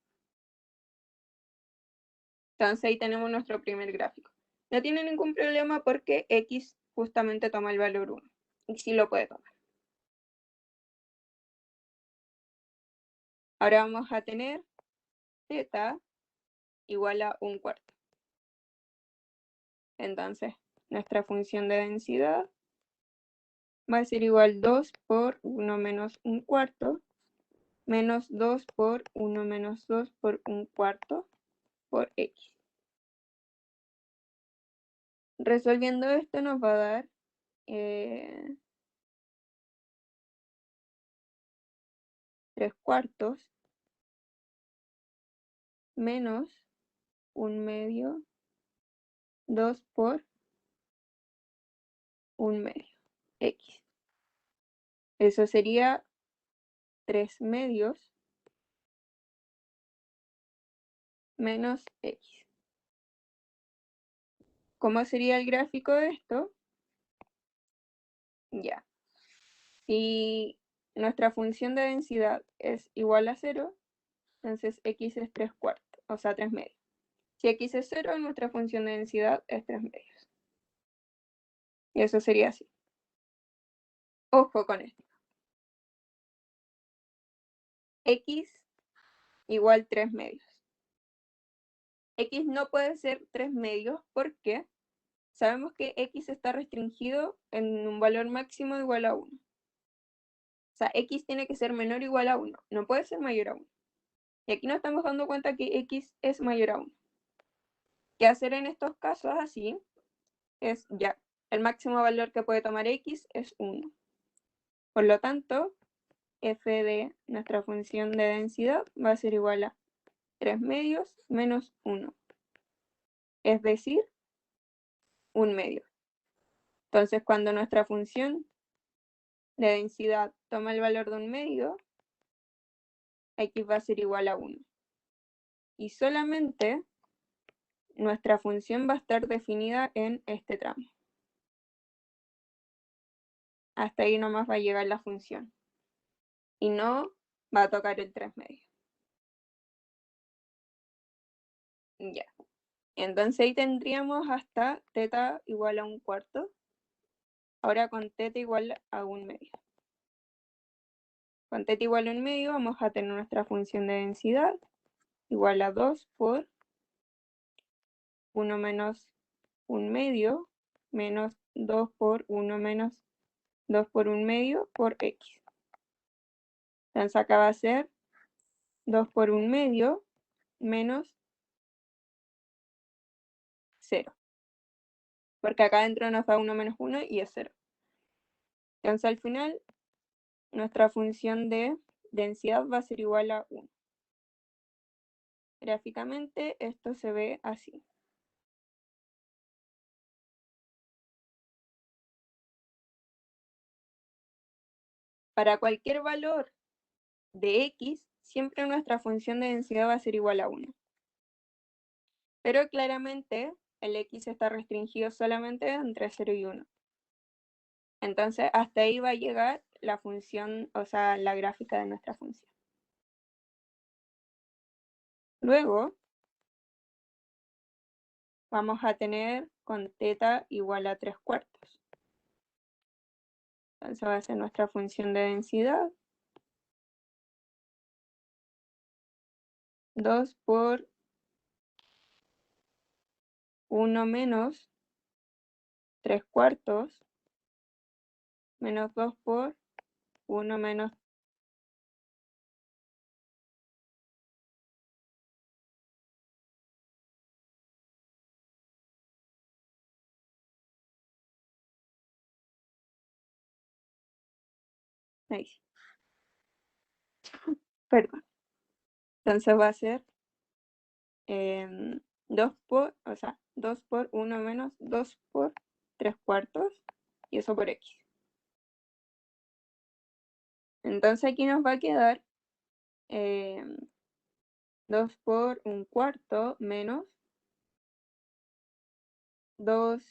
Entonces ahí tenemos nuestro primer gráfico. No tiene ningún problema porque x justamente toma el valor 1. Y sí lo puede tomar. Ahora vamos a tener θ igual a 1/4. Entonces, nuestra función de densidad va a ser igual 2 por 1 menos 1/4 menos 2 por 1 menos 2 por 1/4 por x. Resolviendo esto nos va a dar 3/4 menos 1/2, 2 por un medio, x. Eso sería 3 medios menos x. ¿Cómo sería el gráfico de esto? Ya. Si nuestra función de densidad es igual a 0, entonces x es 3 cuartos, o sea, 3 medios. Si x es 0, nuestra función de densidad es 3 medios. Y eso sería así. Ojo con esto. X igual 3 medios. X no puede ser 3 medios porque sabemos que x está restringido en un valor máximo igual a 1. O sea, x tiene que ser menor o igual a 1. No puede ser mayor a 1. Y aquí nos estamos dando cuenta que x es mayor a 1. ¿Qué hacer en estos casos así? Es ya, el máximo valor que puede tomar x es 1. Por lo tanto, f de nuestra función de densidad va a ser igual a 3 medios menos 1. Es decir, 1 medio. Entonces, cuando nuestra función de densidad toma el valor de 1 medio, x va a ser igual a 1. Y solamente nuestra función va a estar definida en este tramo. Hasta ahí nomás va a llegar la función. Y no va a tocar el 3 medios. Ya. Entonces ahí tendríamos hasta θ igual a 1 cuarto. Ahora con θ igual a 1 medio. Con θ igual a 1 medio vamos a tener nuestra función de densidad igual a 2 por 1 menos 1 medio menos 2 por 1 menos 2 por 1 medio por x. Entonces acá va a ser 2 por 1 medio menos 0. Porque acá adentro nos da 1 menos 1 y es 0. Entonces al final nuestra función de densidad va a ser igual a 1. Gráficamente esto se ve así. Para cualquier valor de x, siempre nuestra función de densidad va a ser igual a 1. Pero claramente el x está restringido solamente entre 0 y 1. Entonces hasta ahí va a llegar la función, o sea, la gráfica de nuestra función. Luego vamos a tener con θ igual a 3 cuartos. Entonces va a ser nuestra función de densidad. 2 por 1 menos 3 cuartos menos 2 por 1 menos 6. Perdón. Entonces va a ser 2 por, o sea, 2 por 1 menos 2 por 3 cuartos y eso por x. Entonces aquí nos va a quedar 2 por 1 cuarto menos 2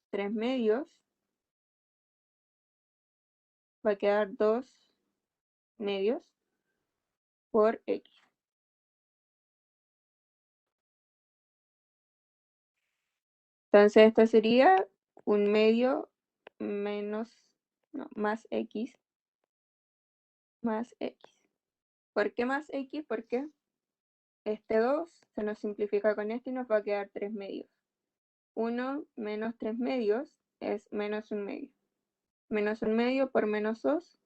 3 medios. Va a quedar 2 medios por x. Entonces esto sería 1 medio menos, no, más x más x. ¿Por qué más x? Porque este 2 se nos simplifica con este y nos va a quedar 3 medios. 1 menos 3 medios es menos 1 medio. Menos 1 medio por menos 2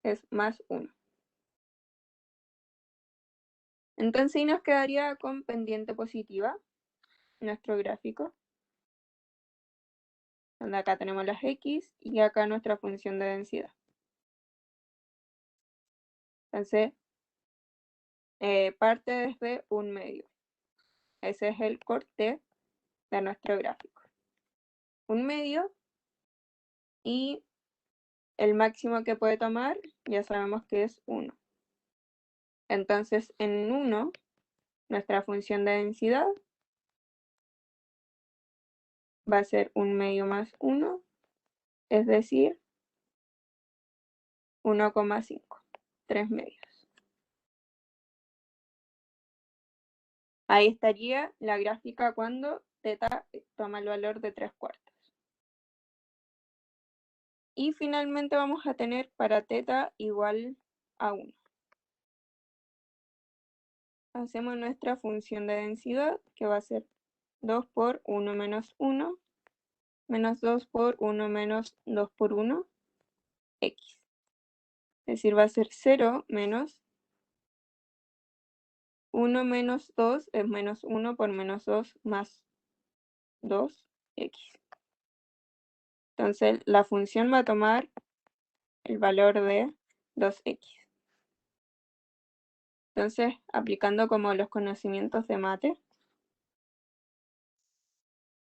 es más 1. Entonces ahí nos quedaría con pendiente positiva nuestro gráfico. Donde acá tenemos las x y acá nuestra función de densidad. Entonces, parte desde 1 medio. Ese es el corte de nuestro gráfico. 1 medio y el máximo que puede tomar ya sabemos que es 1. Entonces en 1, nuestra función de densidad va a ser 1/2 más 1, es decir, 1,5, 3/2. Ahí estaría la gráfica cuando θ toma el valor de 3/4. Y finalmente vamos a tener para θ igual a 1. Hacemos nuestra función de densidad, que va a ser 2 por 1 menos 1, menos 2 por 1 menos 2 por 1, x. Es decir, va a ser 0 menos 1 menos 2 es menos 1 por menos 2 más 2, x. Entonces la función va a tomar el valor de 2x. Entonces, aplicando como los conocimientos de mate,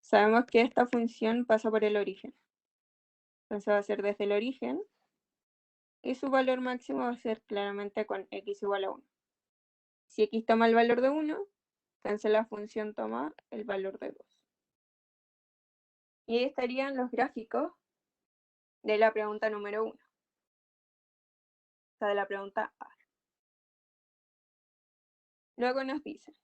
sabemos que esta función pasa por el origen. Entonces va a ser desde el origen y su valor máximo va a ser claramente con x igual a 1. Si x toma el valor de 1, entonces la función toma el valor de 2. Y ahí estarían los gráficos de la pregunta número 1. O sea, de la pregunta A. Luego nos dice,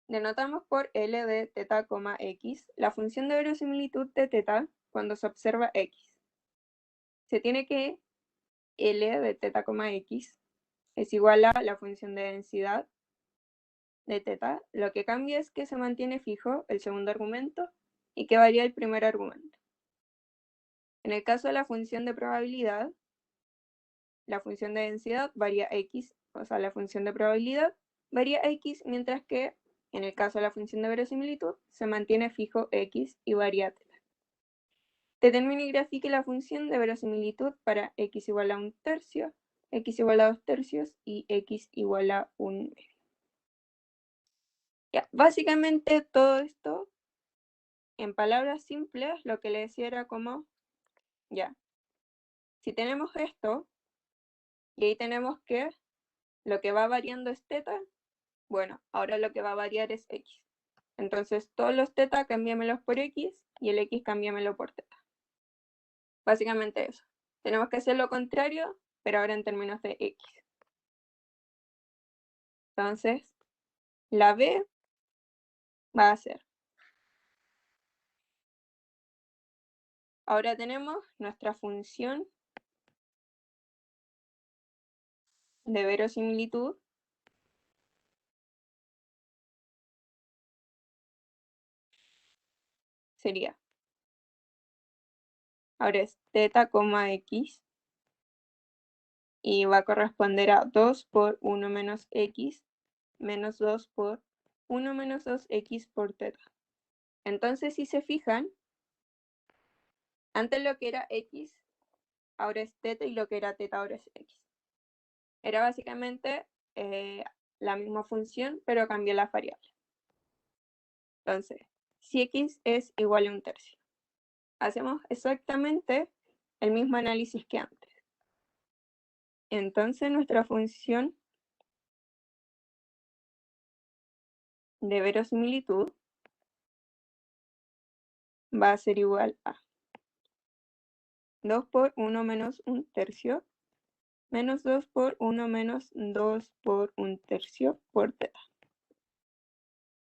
denotamos por L de θ, x la función de verosimilitud de θ cuando se observa x. Se tiene que L de θ, x es igual a la función de densidad de θ. Lo que cambia es que se mantiene fijo el segundo argumento y que varía el primer argumento. En el caso de la función de probabilidad, la función de densidad varía x, o sea, la función de probabilidad varía x, mientras que en el caso de la función de verosimilitud se mantiene fijo x y varía θ. Determine y grafique la función de verosimilitud para x igual a 1/3, x igual a 2/3 y x igual a 1/2. Ya, básicamente todo esto, en palabras simples, lo que le decía era como, ya, si tenemos esto, y ahí tenemos que lo que va variando es θ, bueno, ahora lo que va a variar es x. Entonces todos los θ cámbiamelos por x y el x cámbiamelo por θ. Básicamente eso. Tenemos que hacer lo contrario, pero ahora en términos de x. Entonces, la b va a ser. Ahora tenemos nuestra función de verosimilitud sería, ahora es θ, x y va a corresponder a 2 por 1 menos x menos 2 por 1 menos 2x por θ. Entonces, si se fijan, antes lo que era x ahora es θ y lo que era θ ahora es x. Era básicamente la misma función, pero cambió las variables. Entonces, si x es igual a 1/3, hacemos exactamente el mismo análisis que antes. Entonces, nuestra función de verosimilitud va a ser igual a 2 por 1 menos 1/3 menos 2 por 1 menos 2 por 1/3 por θ.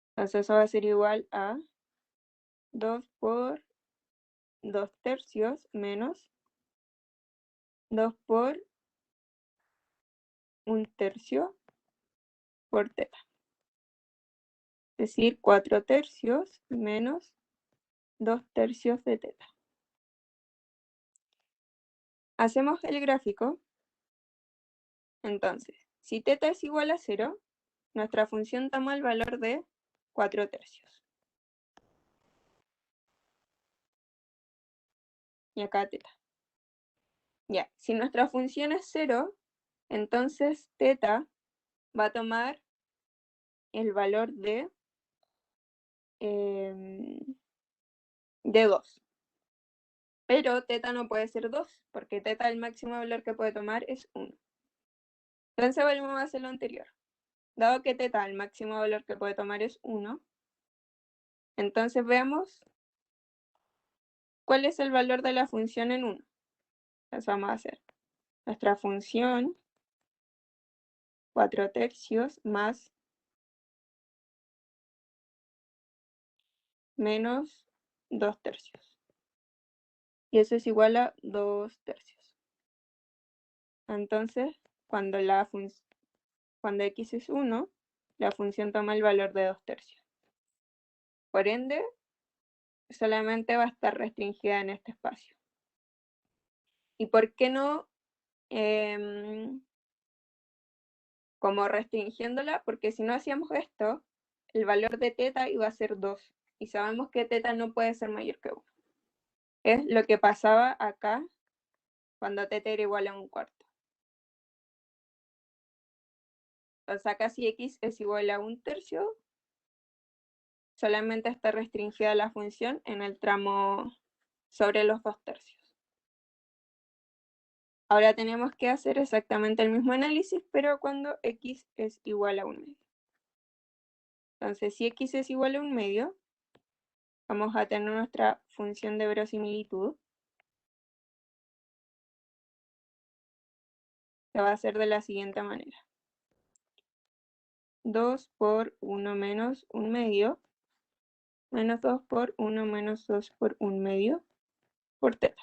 Entonces eso va a ser igual a 2 por 2/3 menos 2 por 1/3 por θ. Es decir, 4/3 menos 2/3 de θ. Hacemos el gráfico. Entonces, si θ es igual a 0, nuestra función toma el valor de 4/3. Y acá θ. Ya, si nuestra función es 0, entonces θ va a tomar el valor de 2. Pero teta no puede ser 2, porque teta el máximo valor que puede tomar es 1. Entonces volvemos a hacer lo anterior. Dado que teta el máximo valor que puede tomar es 1, entonces veamos cuál es el valor de la función en 1. Entonces vamos a hacer nuestra función 4/3 más menos 2/3. Y eso es igual a 2/3. Entonces, cuando x es 1, la función toma el valor de 2/3. Por ende, solamente va a estar restringida en este espacio. ¿Y por qué no como restringiéndola? Porque si no hacíamos esto, el valor de teta iba a ser 2. Y sabemos que teta no puede ser mayor que 1. Es lo que pasaba acá cuando teta era igual a 1/4. Entonces acá si x es igual a 1/3, solamente está restringida la función en el tramo sobre los 2/3. Ahora tenemos que hacer exactamente el mismo análisis, pero cuando x es igual a 1/2. Entonces, si x es igual a 1/2, vamos a tener nuestra función de verosimilitud, que va a ser de la siguiente manera. 2 por 1 menos 1/2, menos 2 por 1 menos 2 por 1/2 por teta.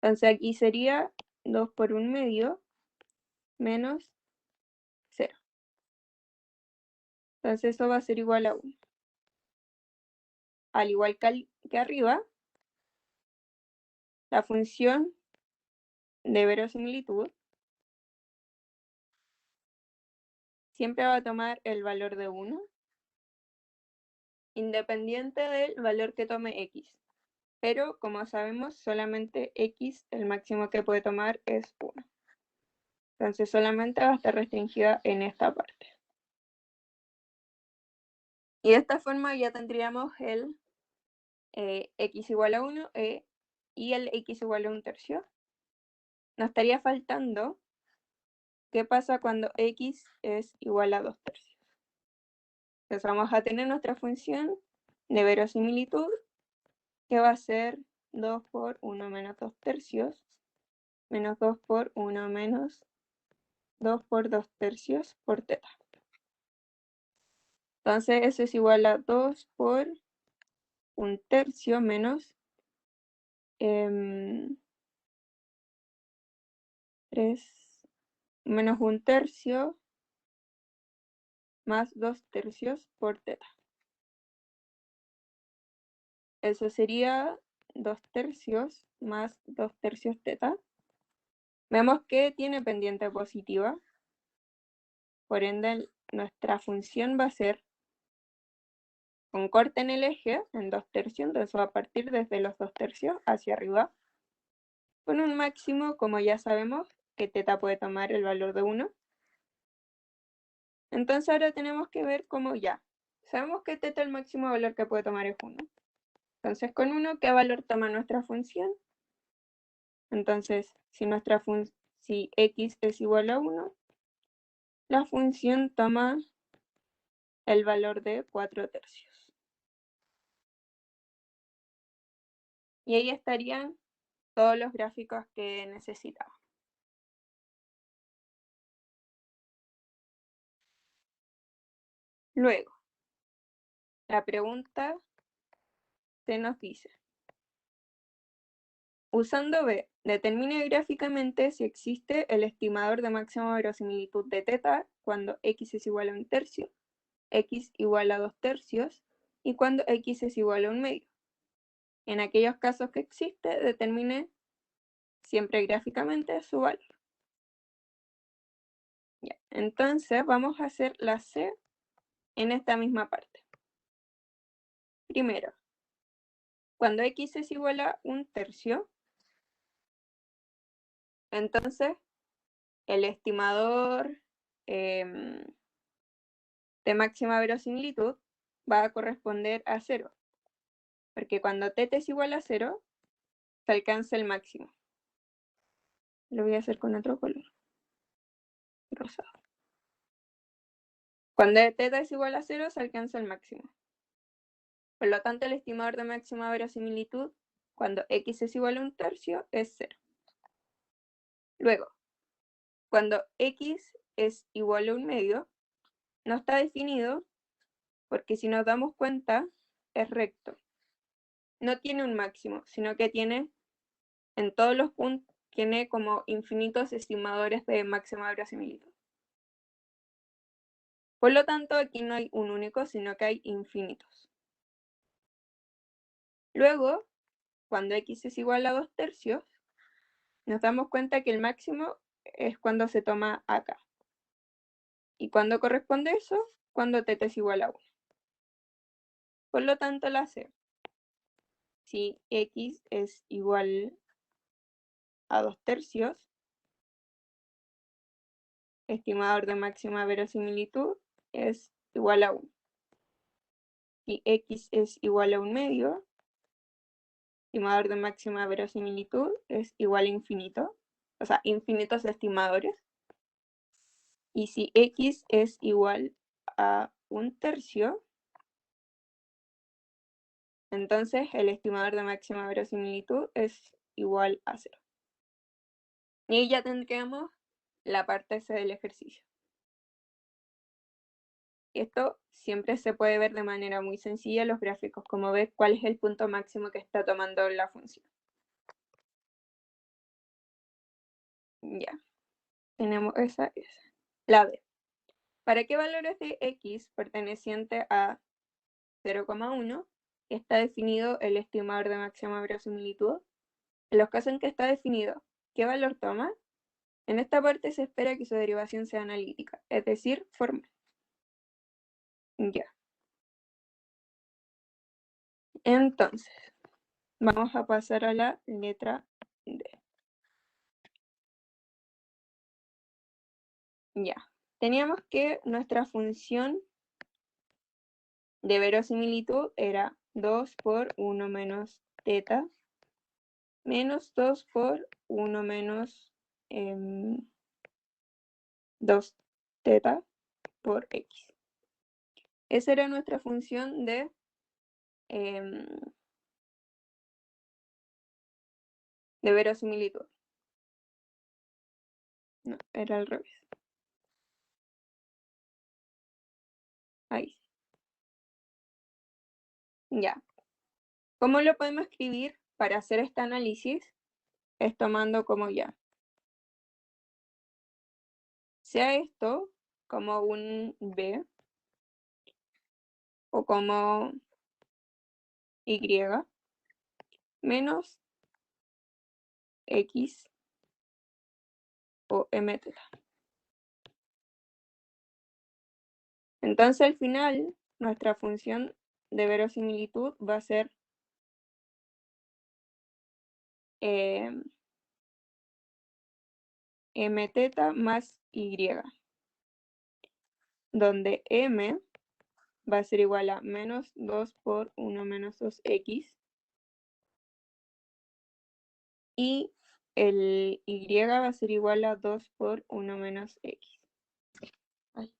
Entonces aquí sería 2 por 1/2 menos 0. Entonces eso va a ser igual a 1. Al igual que arriba, la función de verosimilitud siempre va a tomar el valor de 1, independiente del valor que tome x. Pero, como sabemos, solamente x, el máximo que puede tomar es 1. Entonces solamente va a estar restringida en esta parte. Y de esta forma ya tendríamos el x igual a 1 y el x igual a 1/3. Nos estaría faltando qué pasa cuando x es igual a 2/3. Entonces vamos a tener nuestra función de verosimilitud, que va a ser 2 por 1 menos 2/3, menos 2 por 1 menos 2 por 2/3 por teta. Entonces eso es igual a 2 por 1/3 menos 3 menos 1/3 más 2/3 por teta. Eso sería 2/3 más 2/3 teta. Vemos que tiene pendiente positiva, por ende nuestra función va a ser con corte en el eje en 2/3, entonces va a partir desde los 2/3 hacia arriba, con un máximo, como ya sabemos, que teta puede tomar el valor de 1. Entonces ahora tenemos que ver cómo ya. Sabemos que teta el máximo valor que puede tomar es 1. Entonces con 1, ¿qué valor toma nuestra función? Entonces, si x es igual a 1, la función toma el valor de 4/3. Y ahí estarían todos los gráficos que necesitaba. Luego, la pregunta se nos dice: usando B, determine gráficamente si existe el estimador de máxima verosimilitud de teta cuando x es igual a 1/3, x igual a 2/3 y cuando x es igual a 1/2. En aquellos casos que existe, determine siempre gráficamente su valor. Ya. Entonces vamos a hacer la C en esta misma parte. Primero, cuando x es igual a 1/3, entonces el estimador de máxima verosimilitud va a corresponder a 0. porque cuando θ es igual a 0, se alcanza el máximo. Lo voy a hacer con otro color, rosado. Cuando θ es igual a 0, se alcanza el máximo. Por lo tanto, el estimador de máxima verosimilitud, cuando x es igual a 1/3, es 0. Luego, cuando x es igual a 1/2, no está definido, porque si nos damos cuenta, es recto. No tiene un máximo, sino que tiene, en todos los puntos, tiene como infinitos estimadores de máxima verosimilitud. Por lo tanto, aquí no hay un único, sino que hay infinitos. Luego, cuando x es igual a 2/3, nos damos cuenta que el máximo es cuando se toma acá. ¿Y cuándo corresponde eso? Cuando θ es igual a 1. Por lo tanto, la C, si x es igual a 2/3, estimador de máxima verosimilitud es igual a 1. Si x es igual a 1/2, estimador de máxima verosimilitud es igual a infinito, o sea, infinitos estimadores. Y si x es igual a 1/3, entonces el estimador de máxima verosimilitud es igual a 0. Y ya tendríamos la parte C del ejercicio. Esto siempre se puede ver de manera muy sencilla en los gráficos, como ver cuál es el punto máximo que está tomando la función. Ya, tenemos esa. La B. ¿Para qué valores de x perteneciente a 0,1 está definido el estimador de máxima verosimilitud? En los casos en que está definido qué valor toma, en esta parte se espera que su derivación sea analítica, es decir, formal. Ya. Entonces, vamos a pasar a la letra D. Ya. Teníamos que nuestra función de verosimilitud era 2 por 1 menos θ menos 2 por 1 menos 2θ por x. Esa era nuestra función de verosimilitud. No, era al revés. Ahí. Ya. ¿Cómo lo podemos escribir para hacer este análisis? Es tomando como ya. Sea esto como un b o como y menos x o mθ. Entonces al final nuestra función de verosimilitud va a ser mθ más y, donde m va a ser igual a menos 2 por 1 menos 2x y el y va a ser igual a 2 por 1 menos x. Ay.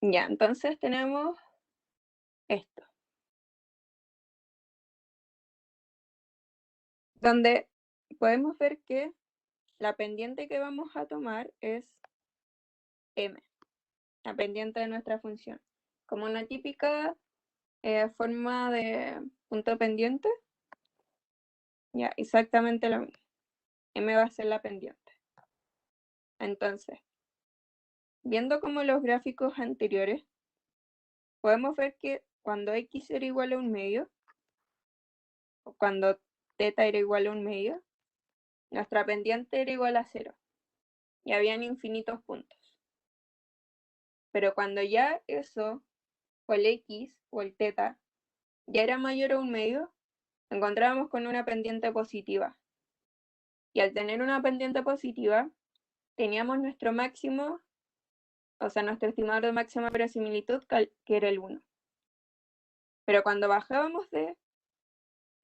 Ya, entonces tenemos esto, donde podemos ver que la pendiente que vamos a tomar es m, la pendiente de nuestra función. Como una típica forma de punto pendiente, ya, exactamente lo mismo. M va a ser la pendiente. Entonces, viendo como los gráficos anteriores, podemos ver que cuando x era igual a 1/2, o cuando θ era igual a 1/2, nuestra pendiente era igual a 0. Y habían infinitos puntos. Pero cuando ya eso, o el x, o el θ, ya era mayor a 1/2, encontrábamos con una pendiente positiva. Y al tener una pendiente positiva, teníamos nuestro máximo o sea, nuestro estimador de máxima verosimilitud, que era el 1. Pero cuando bajábamos de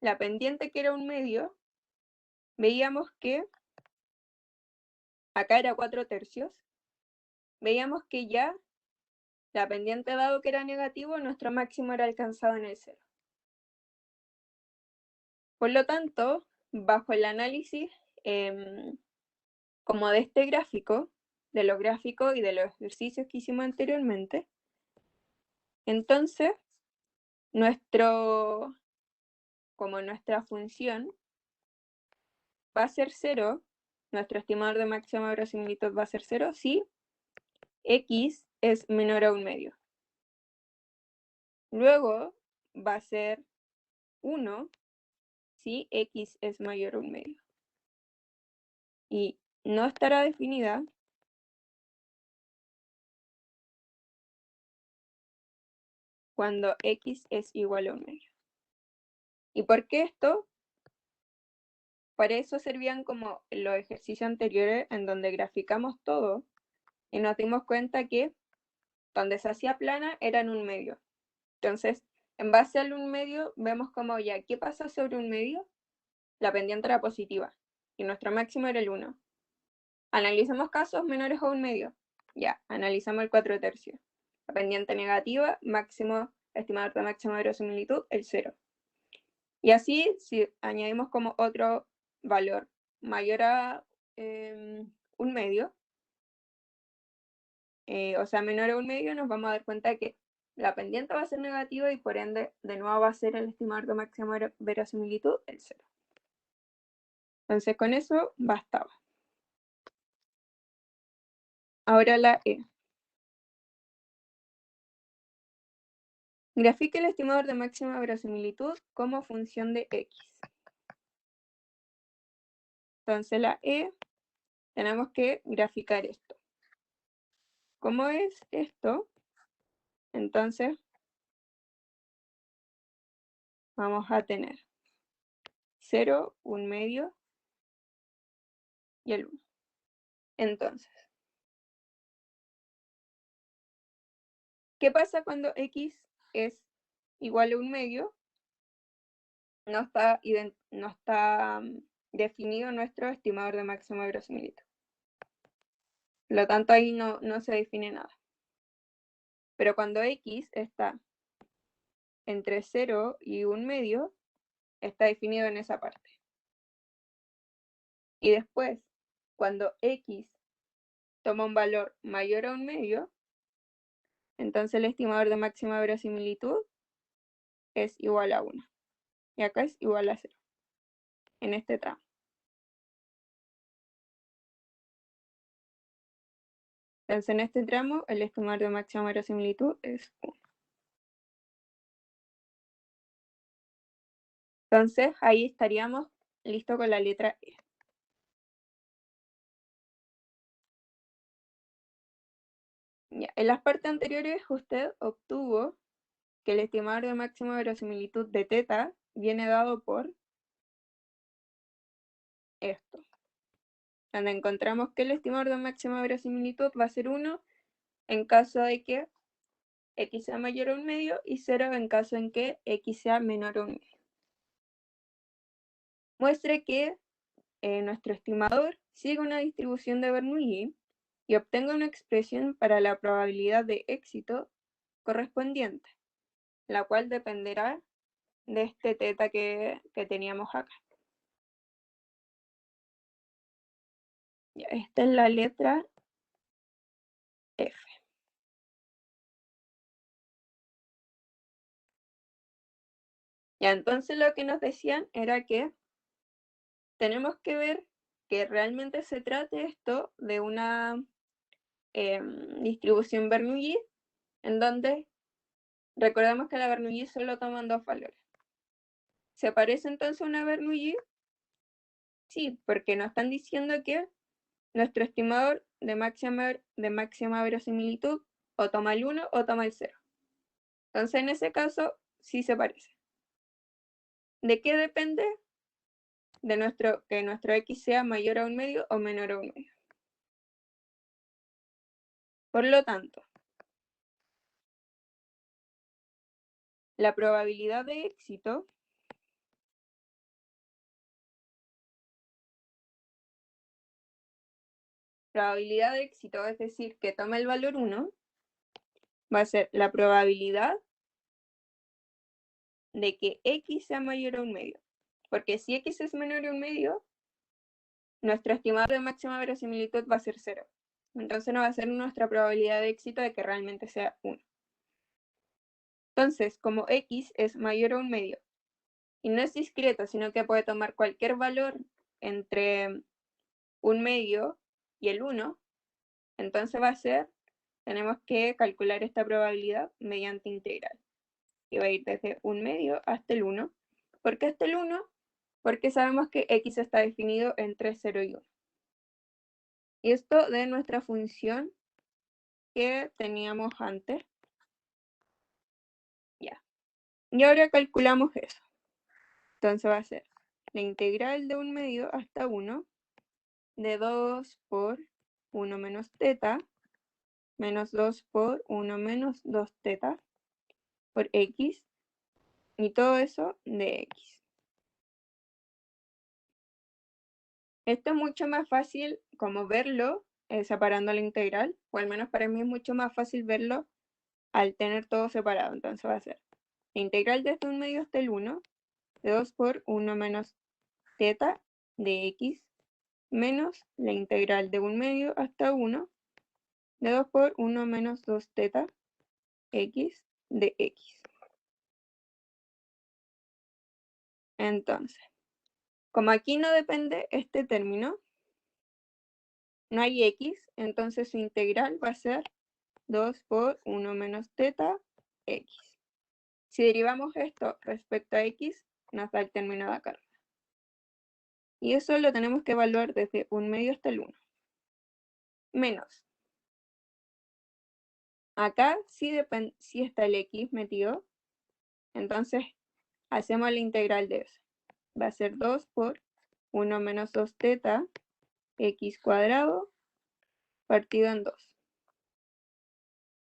la pendiente, que era 1/2, veíamos que acá era 4/3, veíamos que ya la pendiente, dado que era negativo, nuestro máximo era alcanzado en el 0. Por lo tanto, bajo el análisis como de este gráfico, de los gráficos y de los ejercicios que hicimos anteriormente, entonces como nuestra función va a ser 0, nuestro estimador de máxima verosimilitud va a ser 0 si x es menor a 1/2. Luego va a ser 1 si x es mayor a 1/2. Y no estará definida cuando x es igual a 1/2. ¿Y por qué esto? Para eso servían como los ejercicios anteriores, en donde graficamos todo y nos dimos cuenta que donde se hacía plana era en 1/2. Entonces, en base al 1/2, vemos como ya, ¿qué pasa sobre 1/2? La pendiente era positiva y nuestro máximo era el 1. Analicemos casos menores a 1/2. Ya, analizamos el 4/3. La pendiente negativa, máximo, estimador de máxima verosimilitud, el 0. Y así, si añadimos como otro valor mayor a 1/2, o sea, menor a 1/2, nos vamos a dar cuenta que la pendiente va a ser negativa y por ende, de nuevo va a ser el estimador de máxima verosimilitud, el 0. Entonces, con eso bastaba. Ahora la E. Grafique el estimador de máxima verosimilitud como función de x. Entonces, la E, tenemos que graficar esto. ¿Cómo es esto? Entonces, vamos a tener 0, 1/2 y el 1. Entonces, ¿qué pasa cuando x es igual a 1/2? No está definido nuestro estimador de máxima verosimilitud. Por lo tanto, ahí no se define nada. Pero cuando x está entre 0 y 1/2, está definido en esa parte. Y después, cuando x toma un valor mayor a 1/2, entonces el estimador de máxima verosimilitud es igual a 1. Y acá es igual a 0, en este tramo. Entonces, en este tramo, el estimador de máxima verosimilitud es 1. Entonces, ahí estaríamos listos con la letra E. Ya, en las partes anteriores, usted obtuvo que el estimador de máxima verosimilitud de teta viene dado por esto, donde encontramos que el estimador de máxima verosimilitud va a ser 1 en caso de que x sea mayor a 1/2 y 0 en caso en que x sea menor a 1/2. Muestre que nuestro estimador sigue una distribución de Bernoulli y obtenga una expresión para la probabilidad de éxito correspondiente, la cual dependerá de este teta que teníamos acá. Ya, esta es la letra F. Ya, entonces lo que nos decían era que tenemos que ver que realmente se trate esto de una distribución Bernoulli, en donde recordemos que la Bernoulli solo toman dos valores. ¿Se parece entonces a una Bernoulli? Sí, porque nos están diciendo que nuestro estimador de máxima verosimilitud o toma el 1 o toma el 0. Entonces, en ese caso, sí se parece. ¿De qué depende? De que nuestro x sea mayor a 1/2 o menor a 1/2. Por lo tanto, la probabilidad de éxito es decir, que tome el valor 1, va a ser la probabilidad de que x sea mayor a 1/2. Porque si x es menor a 1/2, nuestro estimador de máxima verosimilitud va a ser 0. Entonces no va a ser nuestra probabilidad de éxito de que realmente sea 1. Entonces, como x es mayor a 1/2 y no es discreto, sino que puede tomar cualquier valor entre 1/2 y el 1, entonces va a ser, tenemos que calcular esta probabilidad mediante integral. Y va a ir desde 1/2 hasta el 1. ¿Por qué hasta el 1? Porque sabemos que x está definido entre 0 y 1. Y esto de nuestra función que teníamos antes. Ya. Y ahora calculamos eso. Entonces va a ser la integral de 1/2 hasta 1 de 2 por 1 menos teta menos 2 por 1 menos 2 teta por x, y todo eso de x. Esto es mucho más fácil como verlo separando la integral, o al menos para mí es mucho más fácil verlo al tener todo separado. Entonces va a ser la integral desde 1/2 hasta el 1 de 2 por 1 menos teta de x menos la integral de 1/2 hasta 1 de 2 por 1 menos 2 teta x de x. Entonces, como aquí no depende este término, no hay x, entonces su integral va a ser 2 por 1 menos teta x. Si derivamos esto respecto a x, nos da el término de acá. Y eso lo tenemos que evaluar desde 1/2 hasta el 1. Menos. Acá sí está el x metido, entonces hacemos la integral de eso. Va a ser 2 por 1 menos 2 teta x cuadrado partido en 2.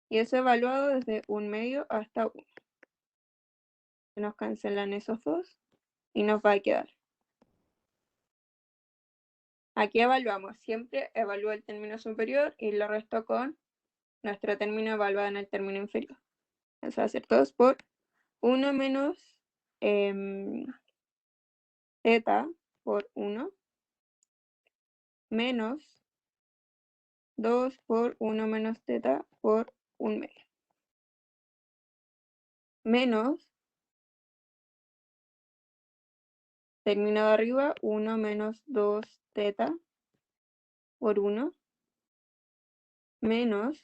Y eso evaluado desde 1/2 hasta 1. Se nos cancelan esos dos y nos va a quedar. Aquí evaluamos, siempre evalúo el término superior y lo resto con nuestro término evaluado en el término inferior. Eso va a ser 2 por 1 menos teta por 1 menos 2 por 1 menos teta por 1/2. Menos, término de arriba, 1 menos 2 teta por 1 menos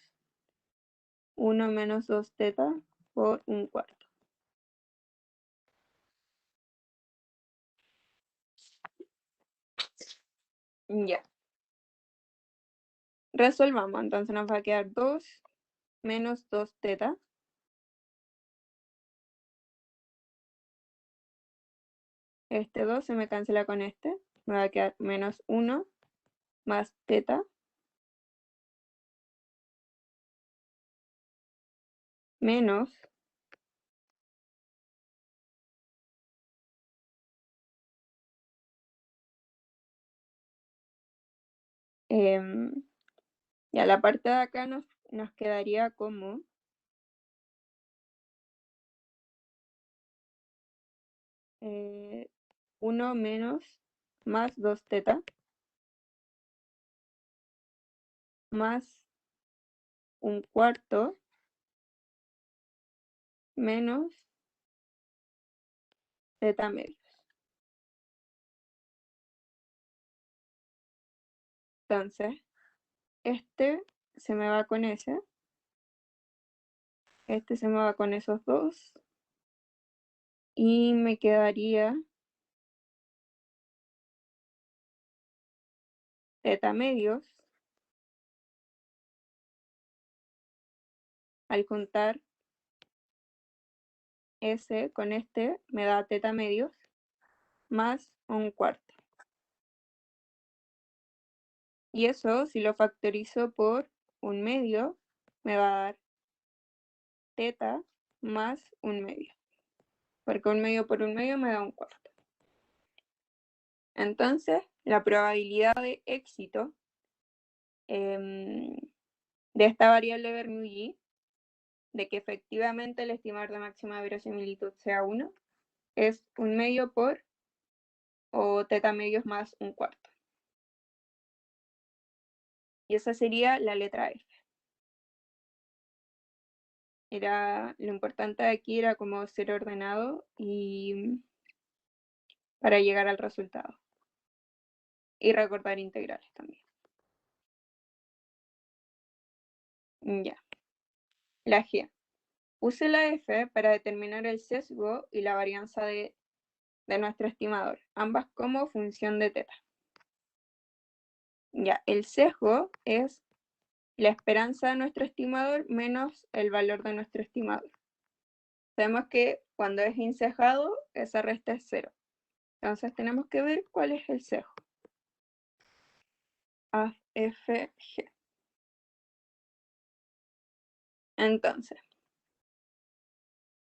1 menos 2 teta por 1/4. Ya. Resolvamos, entonces nos va a quedar 2 menos 2 teta este 2 se me cancela con este, me va a quedar menos 1 más teta menos ya la parte de acá nos quedaría como 1 menos más 2 teta más 1/4 menos teta medios. Entonces, este se me va con ese, este se me va con esos dos, y me quedaría teta medios. Al juntar ese con este me da teta medios más 1/4. Y eso, si lo factorizo por 1/2, me va a dar teta más 1/2. Porque 1/2 por 1/2 me da 1/4. Entonces, la probabilidad de éxito de esta variable Bernoulli, de que efectivamente el estimador de máxima verosimilitud sea 1, es 1/2 por, o teta medios más 1/4. Y esa sería la letra F. Lo importante de aquí era como ser ordenado y para llegar al resultado. Y recordar integrales también. Ya. La G. Use la F para determinar el sesgo y la varianza de nuestro estimador, ambas como función de teta. Ya, el sesgo es la esperanza de nuestro estimador menos el valor de nuestro estimador. Sabemos que cuando es incejado, esa resta es 0. Entonces tenemos que ver cuál es el sesgo. AFG. Entonces,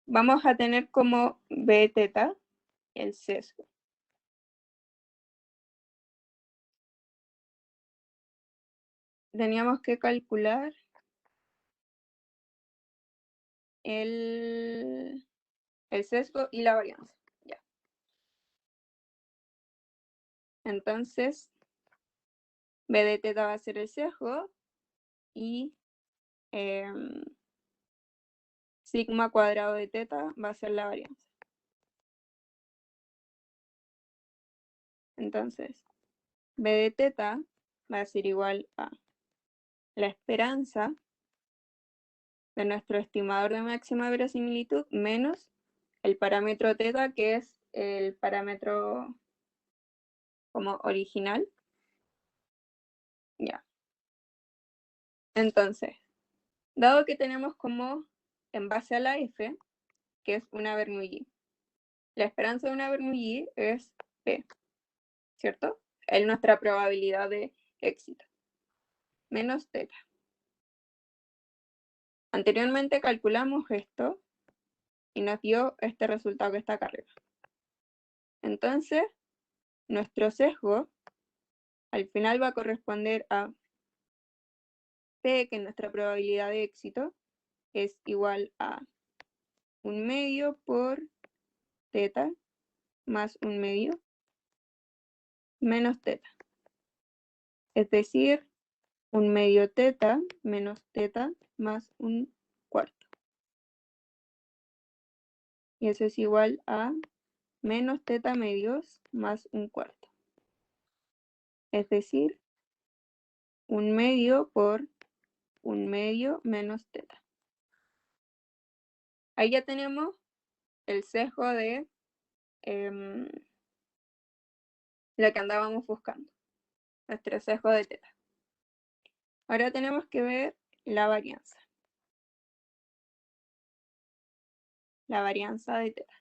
vamos a tener como B teta el sesgo. Teníamos que calcular el sesgo y la varianza. Ya. Entonces, B de teta va a ser el sesgo y sigma cuadrado de teta va a ser la varianza. Entonces, B de teta va a ser igual a la esperanza de nuestro estimador de máxima verosimilitud menos el parámetro teta, que es el parámetro como original. Ya. Entonces, dado que tenemos como en base a la F, que es una Bernoulli, la esperanza de una Bernoulli es P, ¿cierto? Es nuestra probabilidad de éxito, menos teta. Anteriormente calculamos esto y nos dio este resultado que está acá arriba. Entonces, nuestro sesgo al final va a corresponder a P, que nuestra probabilidad de éxito es igual a 1/2 por teta más 1/2 menos teta. Es decir, 1/2 teta menos teta más 1/4. Y eso es igual a menos teta medios más 1/4. Es decir, 1/2 por 1/2 menos teta. Ahí ya tenemos el sesgo de lo que andábamos buscando, nuestro sesgo de teta. Ahora tenemos que ver la varianza. La varianza de teta.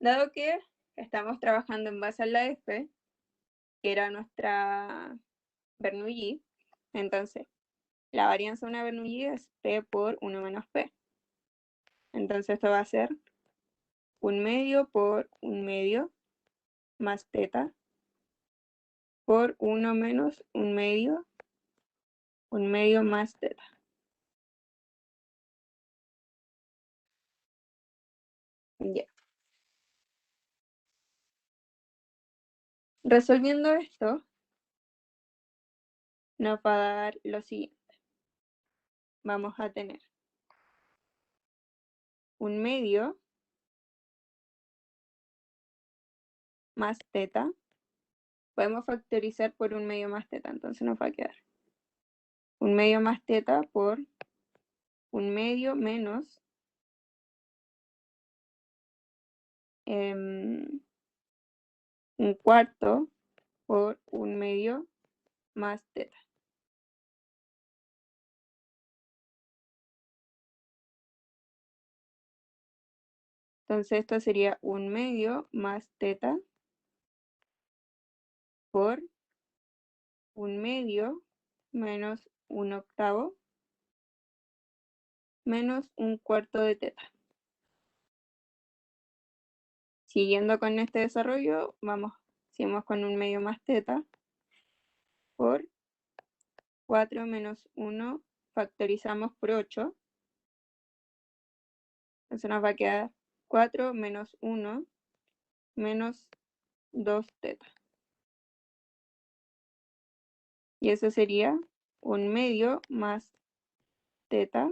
Dado que estamos trabajando en base a la F, que era nuestra Bernoulli, entonces la varianza de una Bernoulli es P por 1 menos P. Entonces esto va a ser 1/2 por 1/2 más teta por 1 menos 1/2 más teta. Ya. Resolviendo esto, nos va a dar lo siguiente. Vamos a tener 1/2 más teta. Podemos factorizar por 1/2 más teta, entonces nos va a quedar 1/2 más teta por 1/2 menos 1/4 por 1/2 más teta. Entonces esto sería 1/2 más teta por 1/2 menos 1/8 menos 1/4 de teta. Siguiendo con este desarrollo, seguimos con 1/2 más teta por 4 menos 1, factorizamos por 8. Entonces nos va a quedar 4 menos 1 menos 2 teta. Y eso sería 1/2 más teta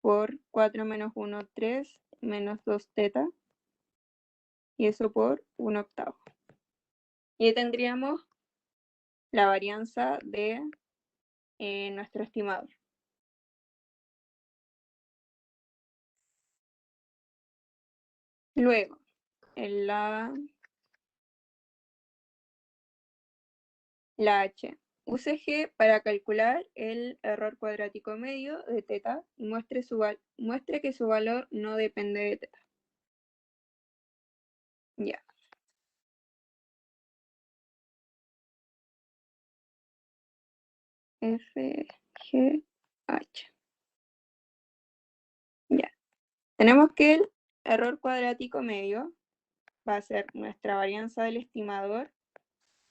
por 4 menos 1, 3 menos 2 teta. Y eso por 1/8. Y ahí tendríamos la varianza de nuestro estimador. Luego, en la H. Use G para calcular el error cuadrático medio de teta y muestre que su valor no depende de teta. Ya. F, G, H. Ya. Tenemos que el error cuadrático medio va a ser nuestra varianza del estimador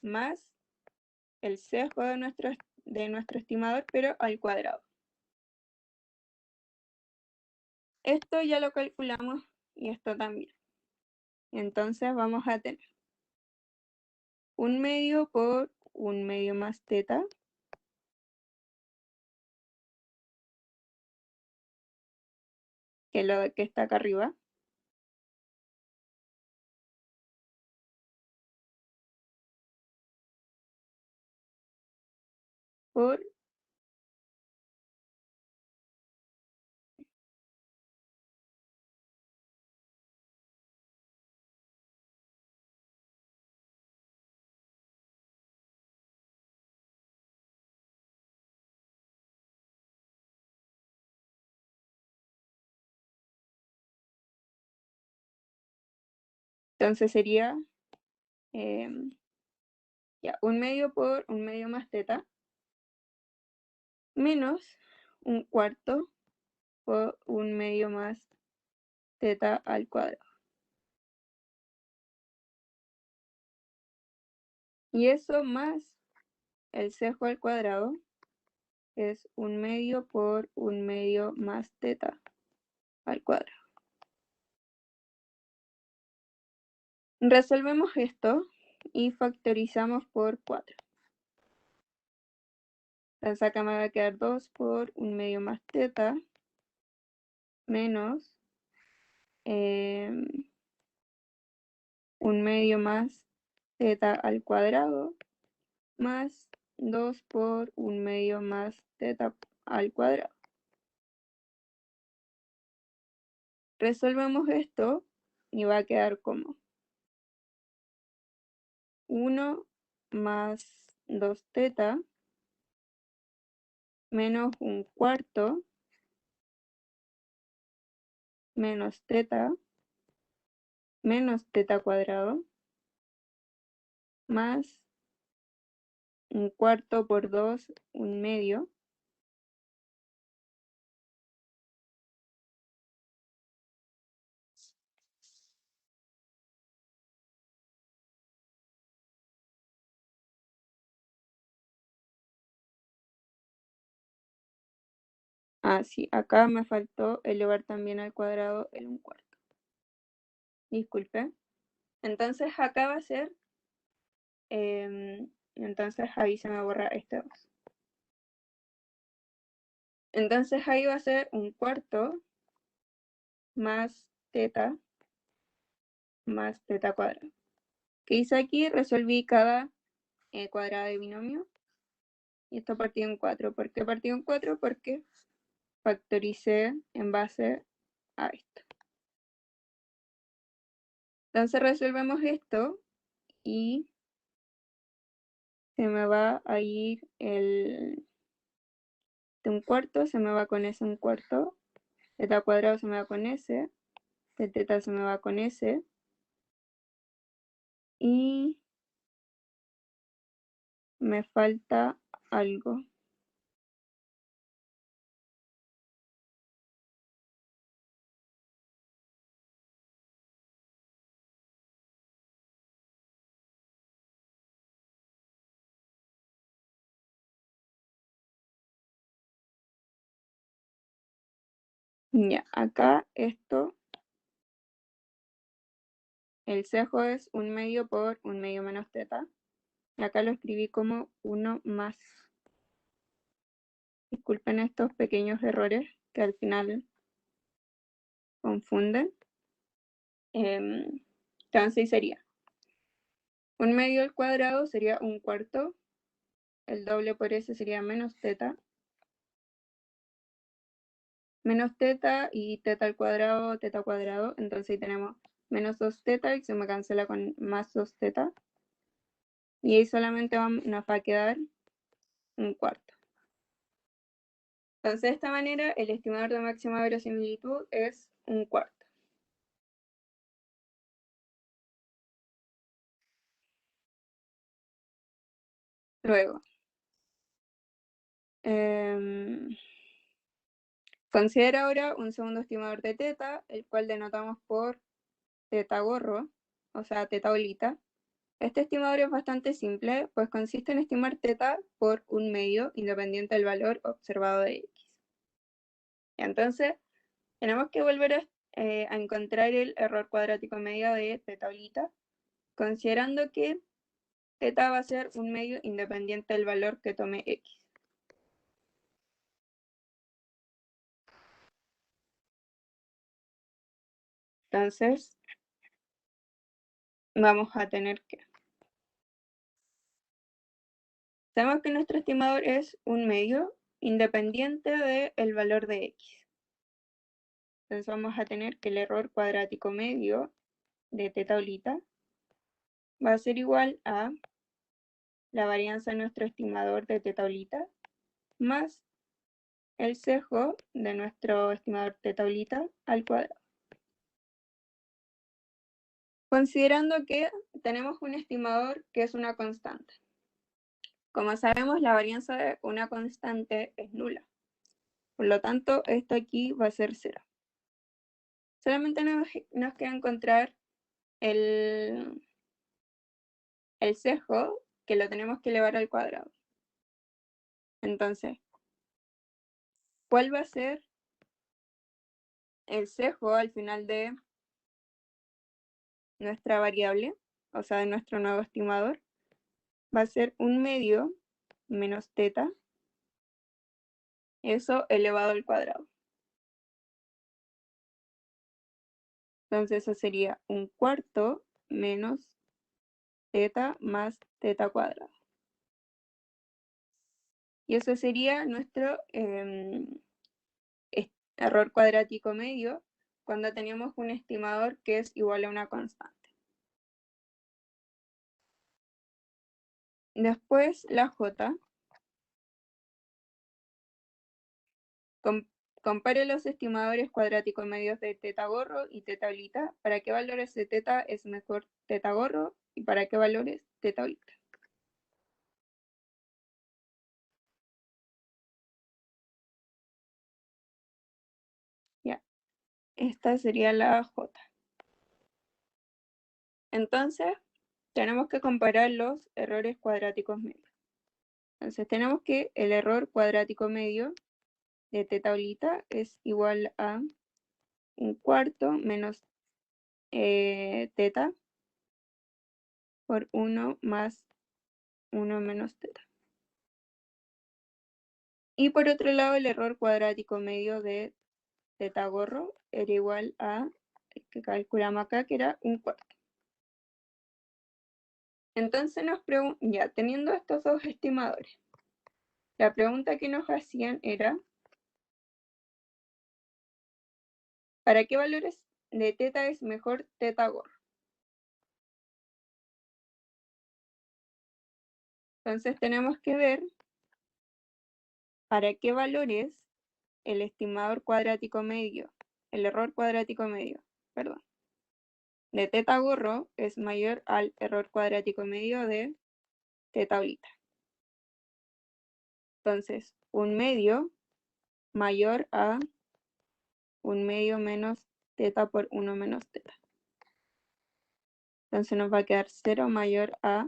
más el sesgo de nuestro estimador, pero al cuadrado. Esto ya lo calculamos y esto también. Entonces vamos a tener 1/2 por 1/2 más teta, que es lo que está acá arriba, por entonces sería ya 1/2 por 1/2 más teta menos 1/4 por 1/2 más teta al cuadrado. Y eso más el sesgo al cuadrado es 1/2 por 1/2 más teta al cuadrado. Resolvemos esto y factorizamos por 4. Entonces acá me va a quedar 2 por 1/2 más teta menos 1/2 más teta al cuadrado más 2 por 1/2 más teta al cuadrado. Resolvemos esto y va a quedar como 1 más 2 teta menos 1/4 menos teta menos teta cuadrado más 1/4 por 2, 1/2. Ah, sí, acá me faltó elevar también al cuadrado el 1/4. Disculpe. Entonces acá va a ser, entonces ahí se me borra este 2. Entonces ahí va a ser 1/4 más teta cuadrado. ¿Qué hice aquí? Resolví cada cuadrada de binomio y esto partido en 4. ¿Por qué partido en 4? Porque factoricé en base a esto. Entonces resolvemos esto y se me va a ir el de 1/4, se me va con ese 1/4, teta cuadrado se me va con ese, de teta se me va con ese, y me falta algo. Ya, acá esto, el sesgo es 1/2 por 1/2 menos teta. Y acá lo escribí como 1 más. Disculpen estos pequeños errores que al final confunden. Entonces sería 1/2 al cuadrado sería 1/4. El doble por ese sería menos teta. Menos teta y teta al cuadrado, teta cuadrado. Entonces ahí tenemos menos 2 teta y se me cancela con más 2 teta. Y ahí solamente nos va a quedar 1/4. Entonces de esta manera el estimador de máxima verosimilitud es 1/4. Luego, considera ahora un segundo estimador de teta, el cual denotamos por teta gorro, o sea, teta bolita. Este estimador es bastante simple, pues consiste en estimar teta por 1/2 independiente del valor observado de x. Entonces, tenemos que volver a encontrar el error cuadrático medio de teta bolita, considerando que teta va a ser 1/2 independiente del valor que tome x. Entonces, vamos a tener que... Sabemos que nuestro estimador es 1/2 independiente del valor de x. Entonces vamos a tener que el error cuadrático medio de teta bolita va a ser igual a la varianza de nuestro estimador de teta bolita más el sesgo de nuestro estimador teta bolita al cuadrado. Considerando que tenemos un estimador que es una constante. Como sabemos, la varianza de una constante es nula. Por lo tanto, esto aquí va a ser 0. Solamente nos queda encontrar el sesgo, que lo tenemos que elevar al cuadrado. Entonces, ¿cuál va a ser el sesgo al final de nuestra variable? O sea, de nuestro nuevo estimador. Va a ser 1/2 menos teta, eso elevado al cuadrado. Entonces eso sería 1/4 menos teta más teta cuadrada. Y eso sería nuestro error cuadrático medio cuando tenemos un estimador que es igual a una constante. Después la J. Compare los estimadores cuadráticos medios de teta gorro y teta bolita. ¿Para qué valores de teta es mejor teta gorro? ¿Y para qué valores teta bolita? Ya, esta sería la J. Entonces, tenemos que comparar los errores cuadráticos medios. Entonces, tenemos que el error cuadrático medio de teta bolita es igual a 1/4 menos teta por 1 más 1 menos teta. Y por otro lado, el error cuadrático medio de teta gorro era igual a, el que calculamos acá, que era 1/4. Entonces nos preguntan, ya teniendo estos dos estimadores, la pregunta que nos hacían era, ¿para qué valores de teta es mejor teta gorro? Entonces tenemos que ver para qué valores el estimador cuadrático medio, el error cuadrático medio, perdón, de teta gorro es mayor al error cuadrático medio de teta bolita. Entonces, 1/2 mayor a 1/2 menos teta por 1 menos teta. Entonces nos va a quedar 0 mayor a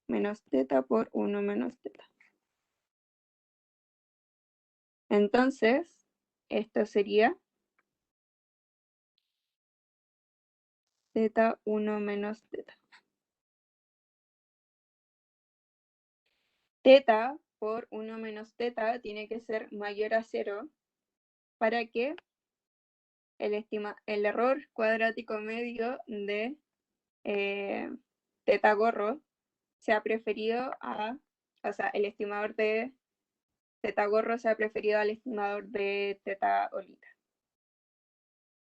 menos teta por 1 menos teta. Entonces, esto sería teta 1 menos teta. Teta por 1 menos teta tiene que ser mayor a 0 para que el error cuadrático medio de teta gorro sea preferido o sea, el estimador de teta gorro sea preferido al estimador de teta olita.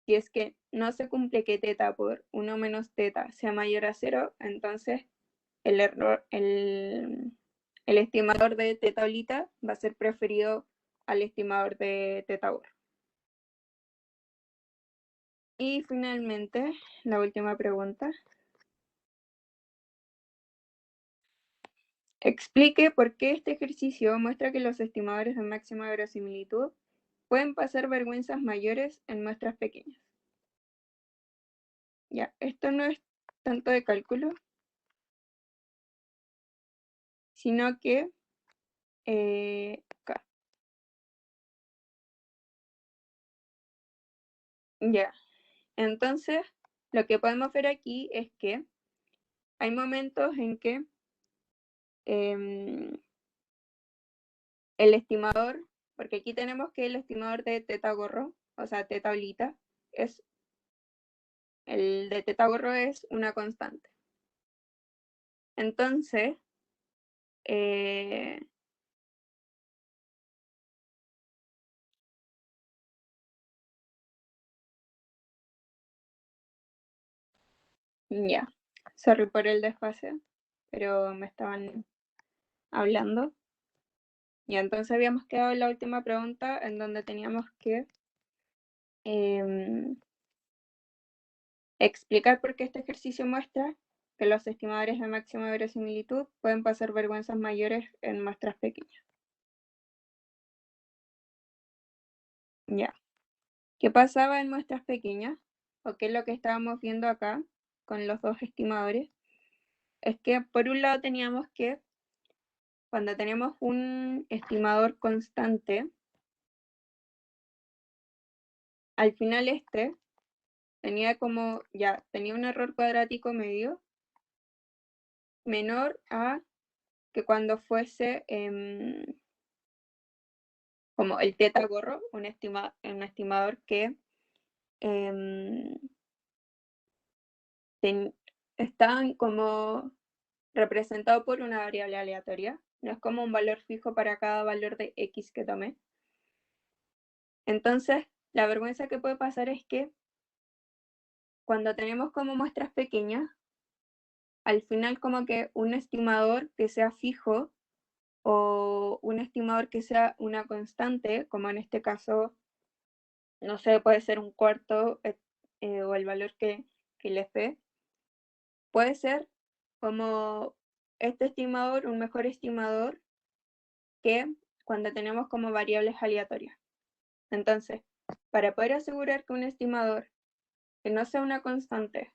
Si es que no se cumple que teta por 1 menos teta sea mayor a 0, entonces el estimador de teta olita va a ser preferido al estimador de teta gorro. Y finalmente, la última pregunta. Explique por qué este ejercicio muestra que los estimadores de máxima verosimilitud pueden pasar vergüenzas mayores en muestras pequeñas. Ya, esto no es tanto de cálculo, sino que acá. Ya, entonces lo que podemos ver aquí es que hay momentos en que el estimador, porque aquí tenemos que el estimador de teta gorro, o sea, teta olita, el de teta gorro es una constante. Entonces, ya, sorry por el desfase, pero me estaban hablando. Y entonces habíamos quedado en la última pregunta en donde teníamos que explicar por qué este ejercicio muestra que los estimadores de máxima verosimilitud pueden pasar vergüenzas mayores en muestras pequeñas. Ya. ¿Qué pasaba en muestras pequeñas? ¿O qué es lo que estábamos viendo acá con los dos estimadores? Es que por un lado teníamos que, cuando tenemos un estimador constante, al final tenía tenía un error cuadrático medio menor a que cuando fuese como el teta gorro, un estimador que está como representado por una variable aleatoria, no es como un valor fijo para cada valor de x que tomé. Entonces, la vergüenza que puede pasar es que cuando tenemos como muestras pequeñas, al final como que un estimador que sea fijo o un estimador que sea una constante, como en este caso, no sé, puede ser un cuarto o el valor que les dé, puede ser como este estimador, un mejor estimador que cuando tenemos como variables aleatorias. Entonces, para poder asegurar que un estimador que no sea una constante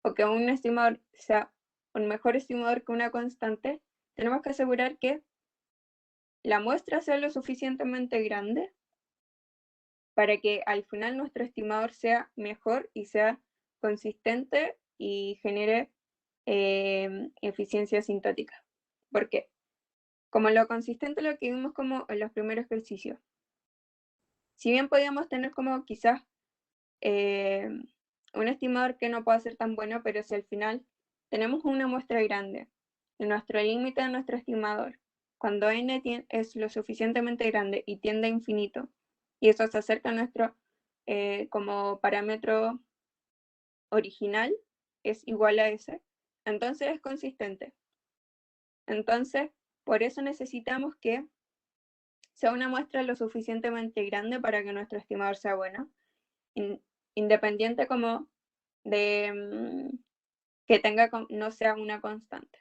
o que un estimador sea un mejor estimador que una constante, tenemos que asegurar que la muestra sea lo suficientemente grande para que al final nuestro estimador sea mejor y sea consistente y genere eficiencia sintática. ¿Por qué? Como lo consistente lo que vimos como en los primeros ejercicios. Si bien podíamos tener como quizás un estimador que no pueda ser tan bueno, pero si al final tenemos una muestra grande y nuestro límite de nuestro estimador, cuando n es lo suficientemente grande y tiende a infinito, y eso se acerca a nuestro como parámetro original, es igual a ese, entonces es consistente. Entonces, por eso necesitamos que sea una muestra lo suficientemente grande para que nuestro estimador sea bueno, independiente como de que no sea una constante.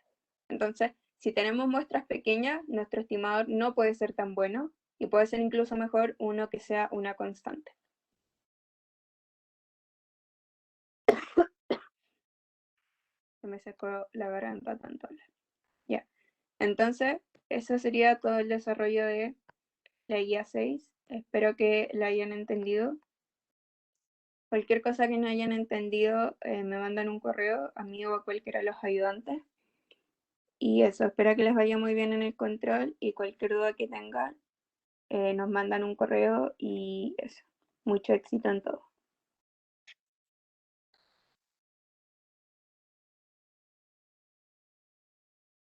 Entonces, si tenemos muestras pequeñas, nuestro estimador no puede ser tan bueno y puede ser incluso mejor uno que sea una constante. Se me secó la garganta tanto hablar. Ya. Entonces, eso sería todo el desarrollo de la guía 6. Espero que la hayan entendido. Cualquier cosa que no hayan entendido, me mandan un correo a mí o a cualquiera de los ayudantes. Y eso, espero que les vaya muy bien en el control y cualquier duda que tengan, nos mandan un correo y eso. Mucho éxito en todo.